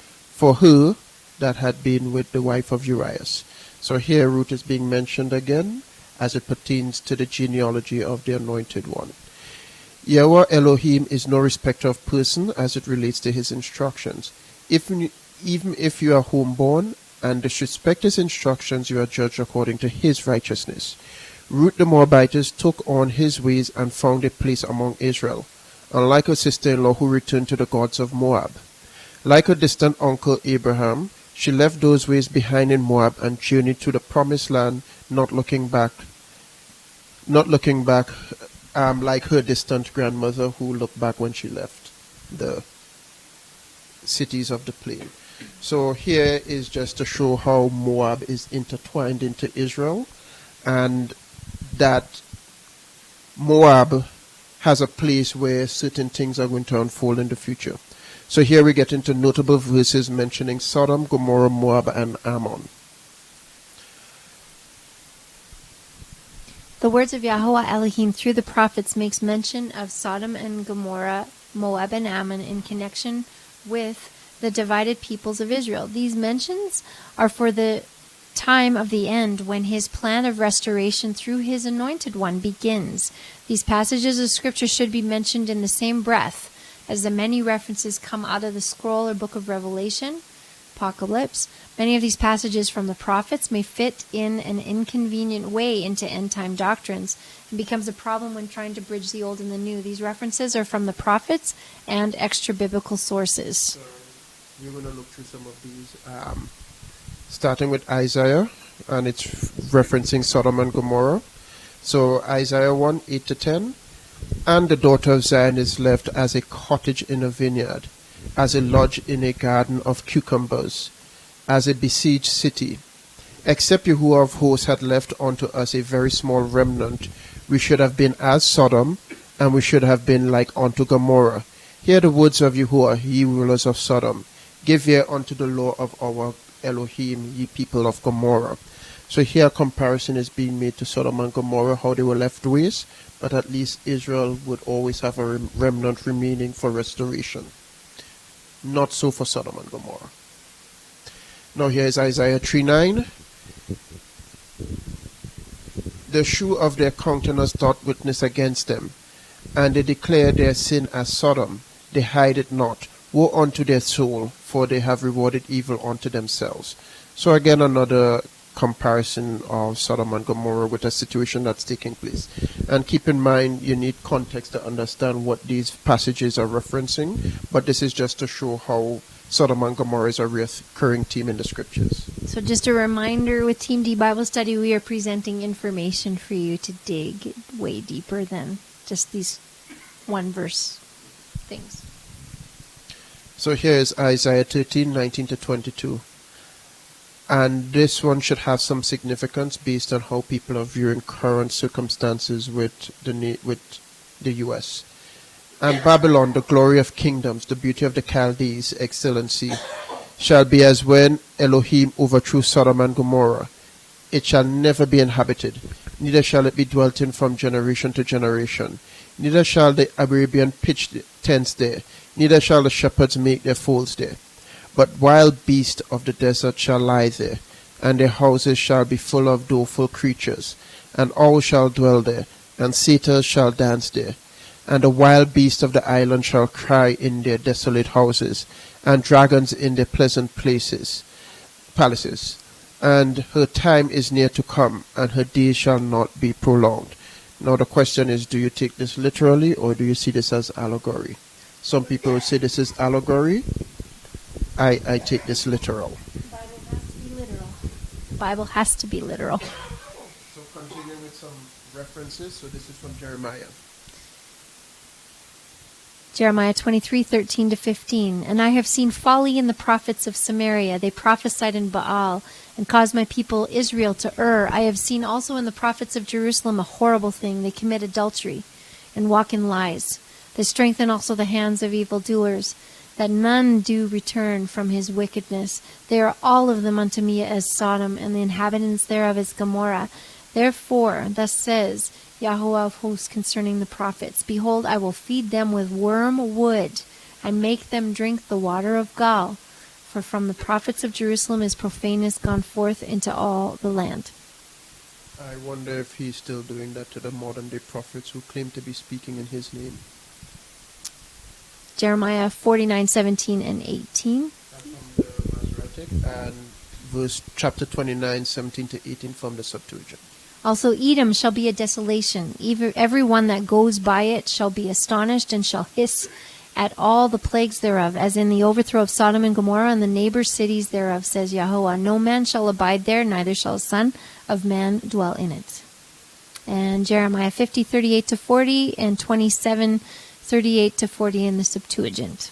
her that had been with the wife of Uriah. So here Ruth is being mentioned again as it pertains to the genealogy of the Anointed One. YHWH Elohim is no respecter of person as it relates to his instructions. Even if you are homeborn and disrespect his instructions, you are judged according to his righteousness. Ruth the Moabitess took on his ways and found a place among Israel, unlike her sister-in-law who returned to the gods of Moab. Like her distant uncle Abraham, she left those ways behind in Moab and journeyed to the promised land, not looking back like her distant grandmother who looked back when she left the cities of the plain. So here is just to show how Moab is intertwined into Israel, and that Moab has a place where certain things are going to unfold in the future. So here we get into notable verses mentioning Sodom, Gomorrah, Moab, and Ammon. The words of YHWH Elohim through the prophets makes mention of Sodom and Gomorrah, Moab and Ammon in connection with the divided peoples of Israel. These mentions are for the time of the end when his plan of restoration through his Anointed One begins. These passages of Scripture should be mentioned in the same breath as the many references come out of the scroll or book of Revelation, Apocalypse. Many of these passages from the prophets may fit in an inconvenient way into end-time doctrines and becomes a problem when trying to bridge the old and the new. These references are from the prophets and extra-biblical sources. So we're going to look through some of these, starting with Isaiah, and it's referencing Sodom and Gomorrah. So Isaiah 1, 8-10. And the daughter of Zion is left as a cottage in a vineyard, as a lodge in a garden of cucumbers, as a besieged city. Except Yahuwah of hosts had left unto us a very small remnant, we should have been as Sodom, and we should have been like unto Gomorrah. Hear the words of Yahuwah, ye rulers of Sodom. Give ear unto the law of our Elohim, ye people of Gomorrah. So here a comparison is being made to Sodom and Gomorrah, how they were left ways, but at least Israel would always have a remnant remaining for restoration. Not so for Sodom and Gomorrah. Now here is Isaiah 3:9. The shew of their countenance doth witness against them, and they declare their sin as Sodom, they hide it not. Woe unto their soul, for they have rewarded evil unto themselves. So again another comparison of Sodom and Gomorrah with a situation that's taking place. And keep in mind, you need context to understand what these passages are referencing, but this is just to show how Sodom and Gomorrah is a recurring theme in the scriptures. So just a reminder, with TeamD Bible Study, we are presenting information for you to dig way deeper than just these one verse things. So here is Isaiah 13, 19-22. And this one should have some significance based on how people are viewing current circumstances with the U.S. And Babylon, the glory of kingdoms, the beauty of the Chaldees, excellency, shall be as when Elohim overthrew Sodom and Gomorrah. It shall never be inhabited, neither shall it be dwelt in from generation to generation. Neither shall the Arabian pitch tents there, neither shall the shepherds make their folds there. But wild beasts of the desert shall lie there, and their houses shall be full of doleful creatures, and owls shall dwell there, and satyrs shall dance there. And the wild beasts of the island shall cry in their desolate houses, and dragons in their pleasant palaces. And her time is near to come, and her days shall not be prolonged. Now the question is, do you take this literally, or do you see this as allegory? Some people would say this is allegory. I take this literal. Bible has to be literal. So continuing with some references. So this is from Jeremiah. Jeremiah 23:13-15. And I have seen folly in the prophets of Samaria. They prophesied in Baal and caused my people Israel to err. I have seen also in the prophets of Jerusalem a horrible thing. They commit adultery and walk in lies. They strengthen also the hands of evildoers, that none do return from his wickedness. They are all of them unto me as Sodom, and the inhabitants thereof as Gomorrah. Therefore, thus says Yahweh of hosts concerning the prophets, Behold, I will feed them with wormwood, and make them drink the water of gall. For from the prophets of Jerusalem is profaneness gone forth into all the land. I wonder if he's still doing that to the modern day prophets who claim to be speaking in his name. Jeremiah 49:17 and 18. That's from the Masoretic, and verse chapter 29, 17 to 18 from the Septuagint. Also Edom shall be a desolation. Every one that goes by it shall be astonished and shall hiss at all the plagues thereof, as in the overthrow of Sodom and Gomorrah and the neighbor cities thereof, says Yahweh. No man shall abide there, neither shall a son of man dwell in it. And Jeremiah 50:38-40 and 27:38-40 in the Septuagint.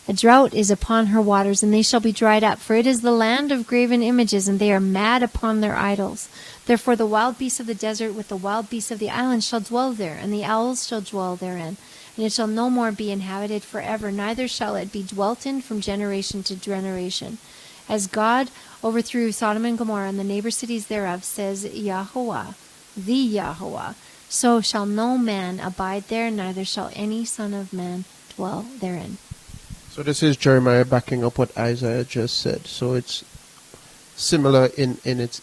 A drought is upon her waters, and they shall be dried up, for it is the land of graven images, and they are mad upon their idols. Therefore the wild beasts of the desert with the wild beasts of the island shall dwell there, and the owls shall dwell therein. And it shall no more be inhabited forever, neither shall it be dwelt in from generation to generation. As God overthrew Sodom and Gomorrah and the neighbor cities thereof, says Yahweh, the Yahweh, so shall no man abide there, neither shall any son of man dwell therein. So this is Jeremiah backing up what Isaiah just said. So it's similar in its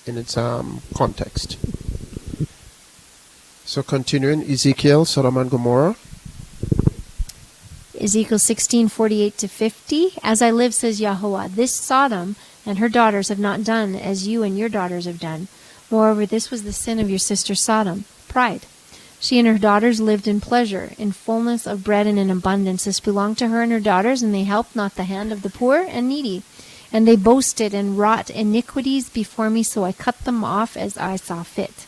context. So continuing, Ezekiel, Sodom and Gomorrah. Ezekiel 16:48-50. As I live, says Yahweh, this Sodom and her daughters have not done as you and your daughters have done. Moreover, this was the sin of your sister Sodom, pride. She and her daughters lived in pleasure, in fullness of bread and in abundance. This belonged to her and her daughters, and they helped not the hand of the poor and needy. And they boasted and wrought iniquities before me, so I cut them off as I saw fit.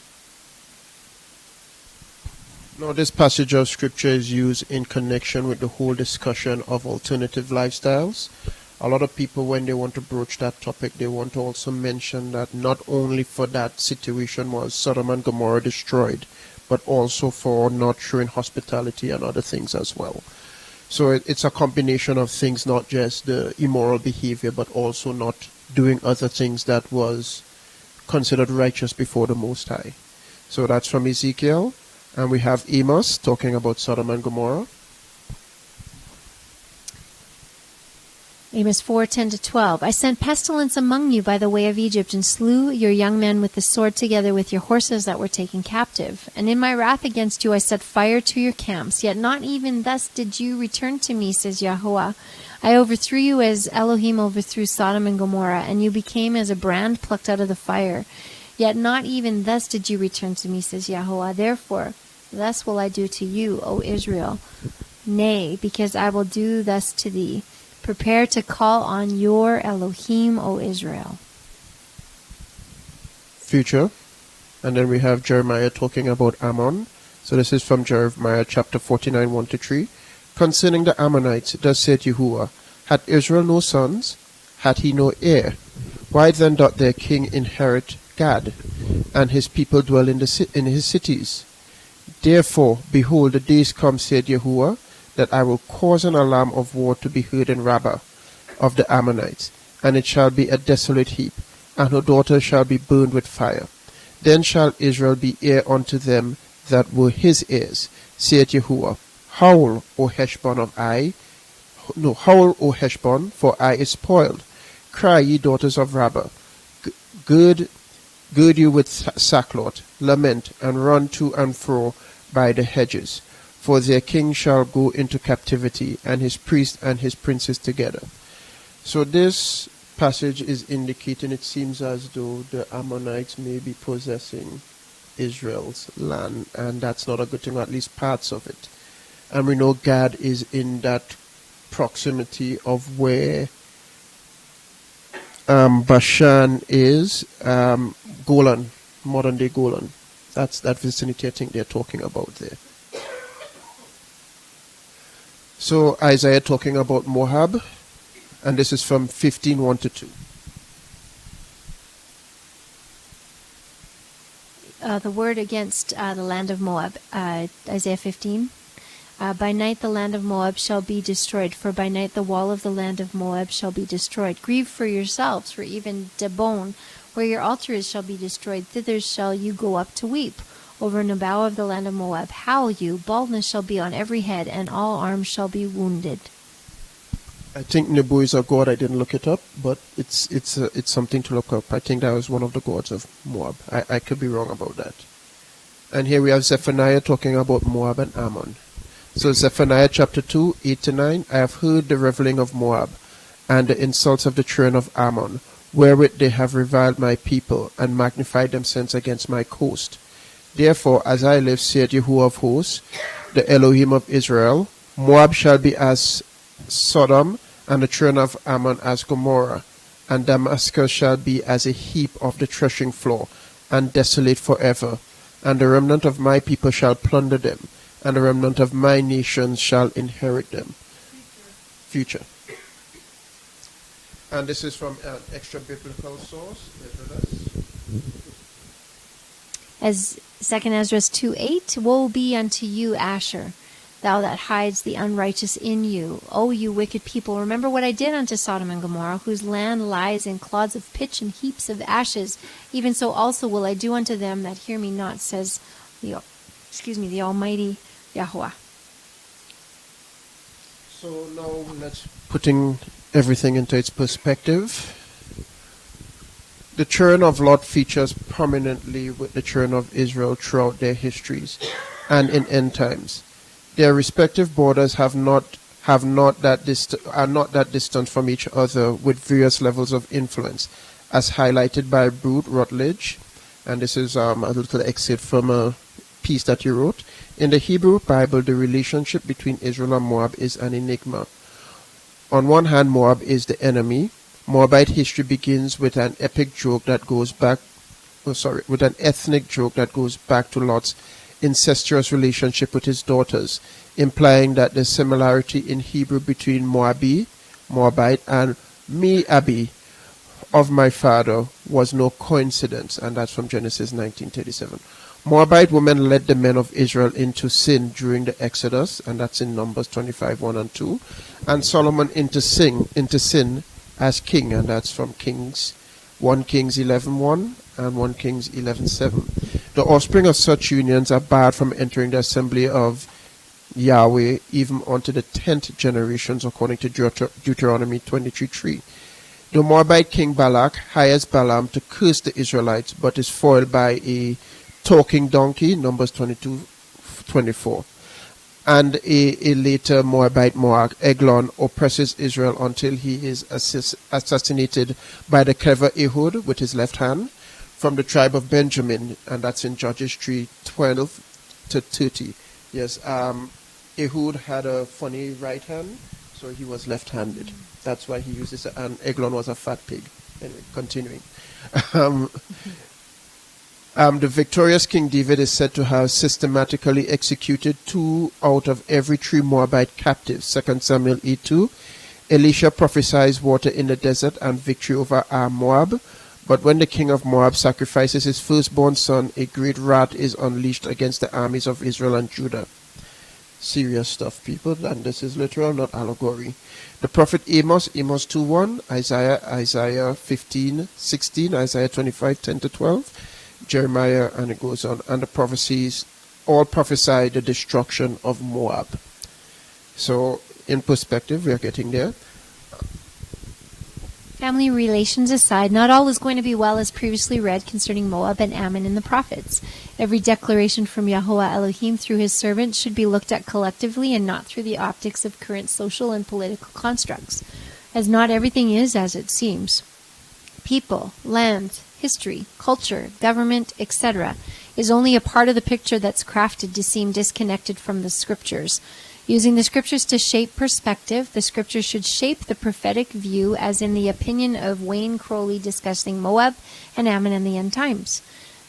Now, this passage of scripture is used in connection with the whole discussion of alternative lifestyles. A lot of people, when they want to broach that topic, they want to also mention that not only for that situation was Sodom and Gomorrah destroyed, but also for not showing hospitality and other things as well. So it's a combination of things, not just the immoral behavior, but also not doing other things that was considered righteous before the Most High. So that's from Ezekiel. And we have Amos talking about Sodom and Gomorrah. Amos 4:10-12. I sent pestilence among you by the way of Egypt, and slew your young men with the sword together with your horses that were taken captive. And in my wrath against you I set fire to your camps, yet not even thus did you return to me, says Yahweh. I overthrew you as Elohim overthrew Sodom and Gomorrah, and you became as a brand plucked out of the fire. Yet not even thus did you return to me, says Yahweh. Therefore, thus will I do to you, O Israel. Nay, because I will do thus to thee. Prepare to call on your Elohim, O Israel. Future. And then we have Jeremiah talking about Ammon. So this is from Jeremiah chapter 49, 1-3. Concerning the Ammonites, thus said Yahuwah, had Israel no sons? Had he no heir? Why then doth their king inherit Gad, and his people dwell in his cities? Therefore, behold, the days come, said Yahuwah, that I will cause an alarm of war to be heard in Rabbah of the Ammonites, and it shall be a desolate heap, and her daughters shall be burned with fire. Then shall Israel be heir unto them that were his heirs, saith Yahuwah. Howl, O Heshbon howl, O Heshbon, for I is spoiled. Cry, ye daughters of Rabbah. Gird you with sackcloth, lament, and run to and fro by the hedges. for their king shall go into captivity, and his priests and his princes together. So this passage is indicating it seems as though the Ammonites may be possessing Israel's land, and that's not a good thing, or at least parts of it. And we know Gad is in that proximity of where Bashan is, Golan, modern day Golan. That's that vicinity I think they're talking about there. So Isaiah talking about Moab, and this is from 15:1-2. The word against the land of Moab, Isaiah 15. By night the land of Moab shall be destroyed, for by night the wall of the land of Moab shall be destroyed. Grieve for yourselves, for even Dibon, where your altar is, shall be destroyed. Thither shall you go up to weep. Over Nabal of the land of Moab, howl you, baldness shall be on every head, and all arms shall be wounded. I think Nebo is a god. I didn't look it up, but it's something to look up. I think that was one of the gods of Moab. I could be wrong about that. And here we have Zephaniah talking about Moab and Ammon. So Zephaniah chapter 2, 8-9. I have heard the reveling of Moab, and the insults of the children of Ammon, wherewith they have reviled my people, and magnified themselves against my coast. Therefore, as I live, saith Yahuwah of hosts, the Elohim of Israel, Moab shall be as Sodom, and the children of Ammon as Gomorrah, and Damascus shall be as a heap of the threshing floor, and desolate forever. And the remnant of my people shall plunder them, and the remnant of my nations shall inherit them. Future. And this is from an extra biblical source. As 2 Ezra 2:8, woe be unto you, Asher, thou that hides the unrighteous in you. O you wicked people, remember what I did unto Sodom and Gomorrah, whose land lies in clods of pitch and heaps of ashes. Even so also will I do unto them that hear me not, says the Almighty Yahuwah. So now let's putting everything into its perspective. The children of Lot features prominently with the children of Israel throughout their histories and in end times. Their respective borders are not that distant from each other, with various levels of influence, as highlighted by Brute Rutledge. And this is a little excerpt from a piece that he wrote. In the Hebrew Bible, the relationship between Israel and Moab is an enigma. On one hand, Moab is the enemy. Moabite history begins with an ethnic joke that goes back to Lot's incestuous relationship with his daughters, implying that the similarity in Hebrew between Moabite, and Me-Abi, of my father, was no coincidence, and that's from Genesis 19:37. Moabite women led the men of Israel into sin during the Exodus, and that's in Numbers 25:1-2, and Solomon into sin as king, and that's from 1 Kings 11:1 and 1 Kings 11:7. The offspring of such unions are barred from entering the assembly of Yahweh even unto the 10th generations, according to Deuteronomy 23:3. The Moabite king Balak hires Balaam to curse the Israelites, but is foiled by a talking donkey, Numbers 22:24. And a later Moabite monarch, Eglon, oppresses Israel until he is assassinated by the clever Ehud with his left hand from the tribe of Benjamin, and that's in Judges 3:12-30. Yes, Ehud had a funny right hand, so he was left-handed. That's why he uses it, and Eglon was a fat pig. Anyway, continuing. The victorious King David is said to have systematically executed 2 out of every 3 Moabite captives. 2 Samuel 8:2. Elisha prophesies water in the desert and victory over Moab. But when the king of Moab sacrifices his firstborn son, a great wrath is unleashed against the armies of Israel and Judah. Serious stuff, people, and this is literal, not allegory. The prophet Amos 2:1, Isaiah 15:16, Isaiah 25:10-12. Jeremiah, and it goes on, and the prophecies all prophesy the destruction of Moab. So in perspective, we are getting there. Family relations aside, not all is going to be well as previously read concerning Moab and Ammon in the prophets. Every declaration from YHWH Elohim through his servants should be looked at collectively and not through the optics of current social and political constructs, as not everything is as it seems. People, land, history, culture, government, etc. is only a part of the picture that's crafted to seem disconnected from the scriptures. Using the scriptures to shape perspective, the scriptures should shape the prophetic view, as in the opinion of Wayne Crowley discussing Moab and Ammon in the end times.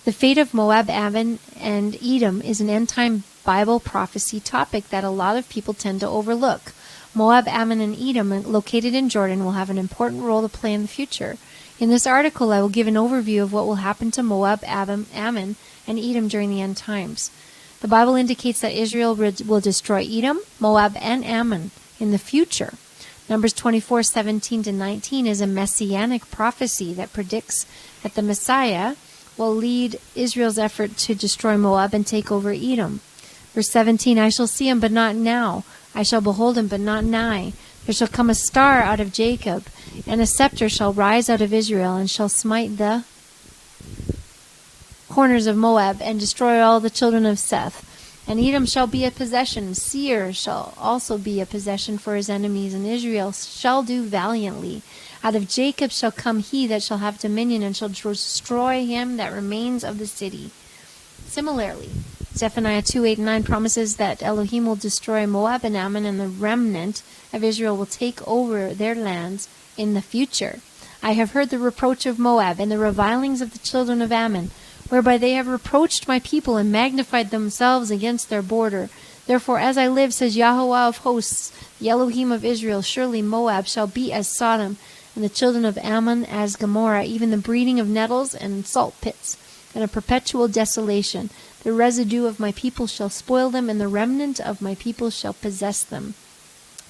The fate of Moab, Ammon, and Edom is an end-time Bible prophecy topic that a lot of people tend to overlook. Moab, Ammon, and Edom, located in Jordan, will have an important role to play in the future. In this article, I will give an overview of what will happen to Moab, Ammon, and Edom during the end times. The Bible indicates that Israel will destroy Edom, Moab, and Ammon in the future. Numbers 24:17-19 is a messianic prophecy that predicts that the Messiah will lead Israel's effort to destroy Moab and take over Edom. Verse 17, I shall see him, but not now. I shall behold him, but not nigh. There shall come a star out of Jacob, and a scepter shall rise out of Israel, and shall smite the corners of Moab, and destroy all the children of Seth. And Edom shall be a possession. Seir shall also be a possession for his enemies, and Israel shall do valiantly. Out of Jacob shall come he that shall have dominion, and shall destroy him that remains of the city. Similarly, Zephaniah 2:8-9 promises that Elohim will destroy Moab and Ammon, and the remnant of Israel will take over their lands in the future. I have heard the reproach of Moab and the revilings of the children of Ammon, whereby they have reproached my people and magnified themselves against their border. Therefore, as I live, says YHWH of hosts, the Elohim of Israel, surely Moab shall be as Sodom, and the children of Ammon as Gomorrah, even the breeding of nettles and salt pits, and a perpetual desolation. The residue of my people shall spoil them, and the remnant of my people shall possess them.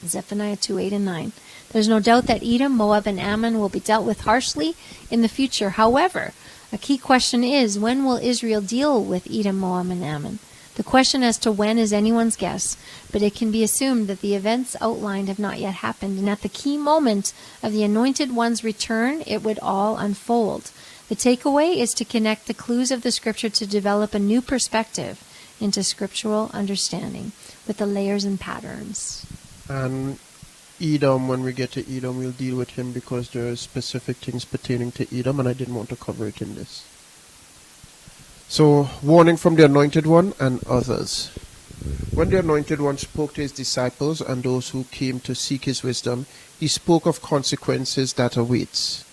Zephaniah 2:8-9. There's no doubt that Edom, Moab, and Ammon will be dealt with harshly in the future. However, a key question is, when will Israel deal with Edom, Moab, and Ammon? The question as to when is anyone's guess, but it can be assumed that the events outlined have not yet happened, and at the key moment of the Anointed One's return, it would all unfold. The takeaway is to connect the clues of the Scripture to develop a new perspective into scriptural understanding with the layers and patterns. And Edom, when we get to Edom, we'll deal with him because there are specific things pertaining to Edom, and I didn't want to cover it in this. So, warning from the Anointed One and others. When the Anointed One spoke to his disciples and those who came to seek his wisdom, he spoke of consequences that awaits.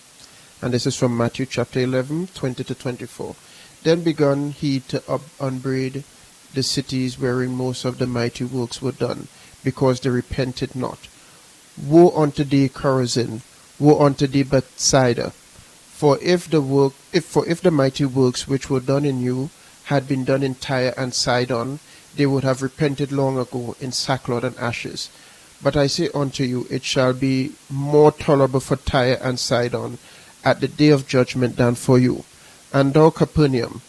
And this is from Matthew chapter 11, 20-24. Then began he to upbraid the cities wherein most of the mighty works were done, because they repented not. Woe unto thee, Chorazin! Woe unto thee, Bethsaida! For if the mighty works which were done in you had been done in Tyre and Sidon, they would have repented long ago in sackcloth and ashes. But I say unto you, it shall be more tolerable for Tyre and Sidon at the day of judgment than for you. And thou, Capernaum,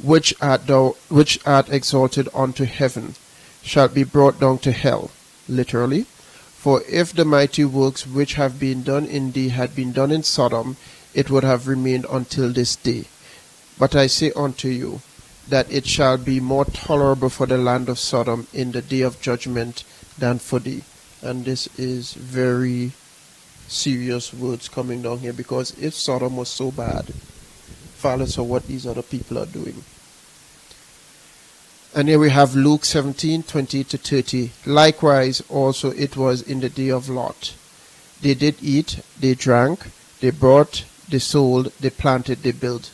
which art exalted unto heaven, shalt be brought down to hell. Literally. For if the mighty works which have been done in thee had been done in Sodom, it would have remained until this day. But I say unto you, that it shall be more tolerable for the land of Sodom in the day of judgment than for thee. And this is very serious words coming down here, because if Sodom was so bad, regardless of what these other people are doing. And here we have Luke 17:20-30. Likewise also it was in the day of Lot. They did eat, they drank, they bought, they sold, they planted, they built.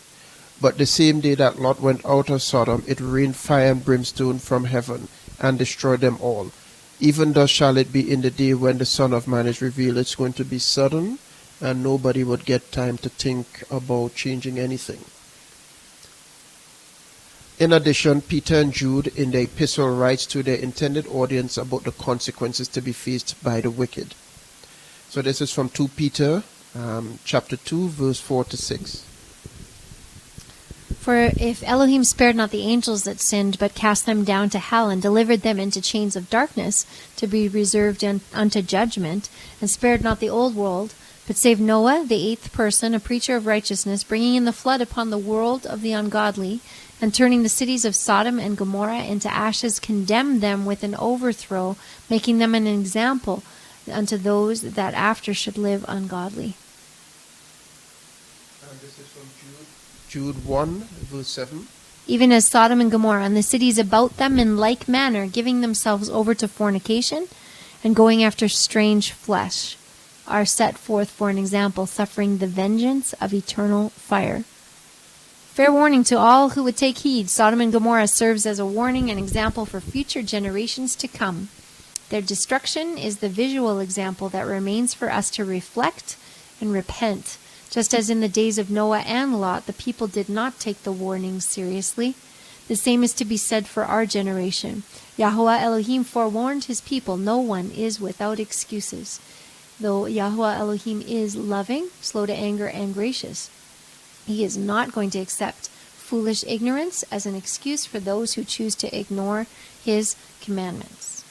But the same day that Lot went out of Sodom, it rained fire and brimstone from heaven, and destroyed them all. Even thus shall it be in the day when the Son of Man is revealed. It's going to be sudden, and nobody would get time to think about changing anything. In addition, Peter and Jude in the epistle writes to their intended audience about the consequences to be faced by the wicked. So this is from 2 Peter chapter 2, verse 4-6. For if Elohim spared not the angels that sinned, but cast them down to hell, and delivered them into chains of darkness, to be reserved unto judgment, and spared not the old world, but save Noah, the eighth person, a preacher of righteousness, bringing in the flood upon the world of the ungodly, and turning the cities of Sodom and Gomorrah into ashes, condemned them with an overthrow, making them an example unto those that after should live ungodly. And this is from Jude 1, verse 7. Even as Sodom and Gomorrah and the cities about them in like manner, giving themselves over to fornication and going after strange flesh, are set forth for an example, suffering the vengeance of eternal fire. Fair warning to all who would take heed. Sodom and Gomorrah serves as a warning and example for future generations to come. Their destruction is the visual example that remains for us to reflect and repent. Just as in the days of Noah and Lot, the people did not take the warning seriously. The same is to be said for our generation. YHWH Elohim forewarned his people, no one is without excuses. Though YHWH Elohim is loving, slow to anger, and gracious, he is not going to accept foolish ignorance as an excuse for those who choose to ignore his commandments.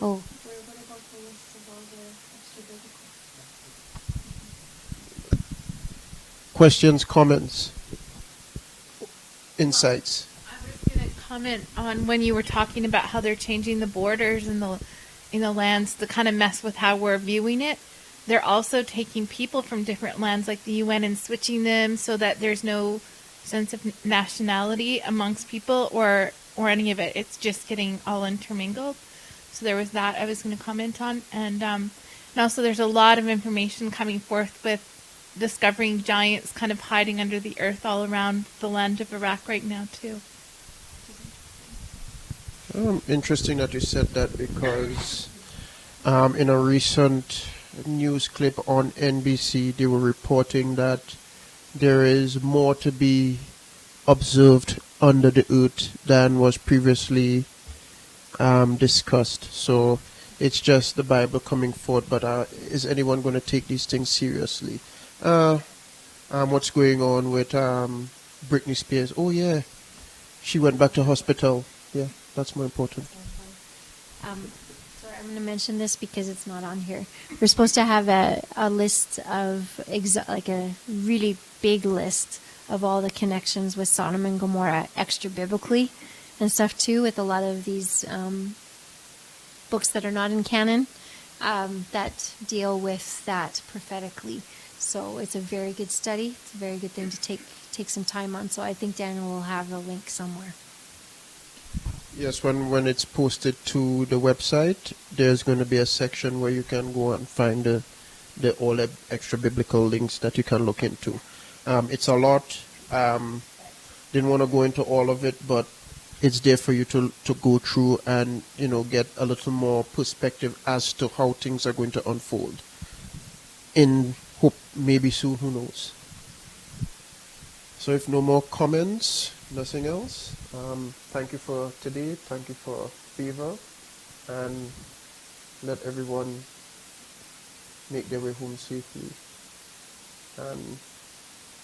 Oh, what about the list of all the extra biblical? Questions, comments, insights? I was going to comment on when you were talking about how they're changing the borders and the lands to kind of mess with how we're viewing it. They're also taking people from different lands like the UN and switching them so that there's no sense of nationality amongst people or any of it. It's just getting all intermingled. So there was that I was going to comment on. And also there's a lot of information coming forth with discovering giants kind of hiding under the earth all around the land of Iraq right now too. Interesting that you said that, because in a recent news clip on NBC, they were reporting that there is more to be observed under the earth than was previously discussed. So it's just the Bible coming forth, but is anyone going to take these things seriously? What's going on with Britney Spears? Oh yeah, she went back to hospital. Yeah, that's more important. Sorry, I'm going to mention this because it's not on here. We're supposed to have a list of, like a really big list of all the connections with Sodom and Gomorrah extra biblically and stuff too, with a lot of these books that are not in canon that deal with that prophetically. So it's a very good study. It's a very good thing to take some time on. So I think Daniel will have the link somewhere. Yes, when it's posted to the website, there's going to be a section where you can go and find the all extra biblical links that you can look into. It's a lot. Didn't want to go into all of it, but it's there for you to go through and get a little more perspective as to how things are going to unfold. In hope, maybe soon, who knows. So if no more comments, nothing else. Thank you for today. Thank you for favor, and let everyone make their way home safely. And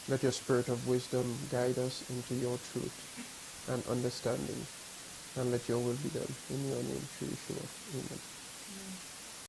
let your spirit of wisdom guide us into your truth and understanding. And let your will be done. In your name, through Yeshua. Amen.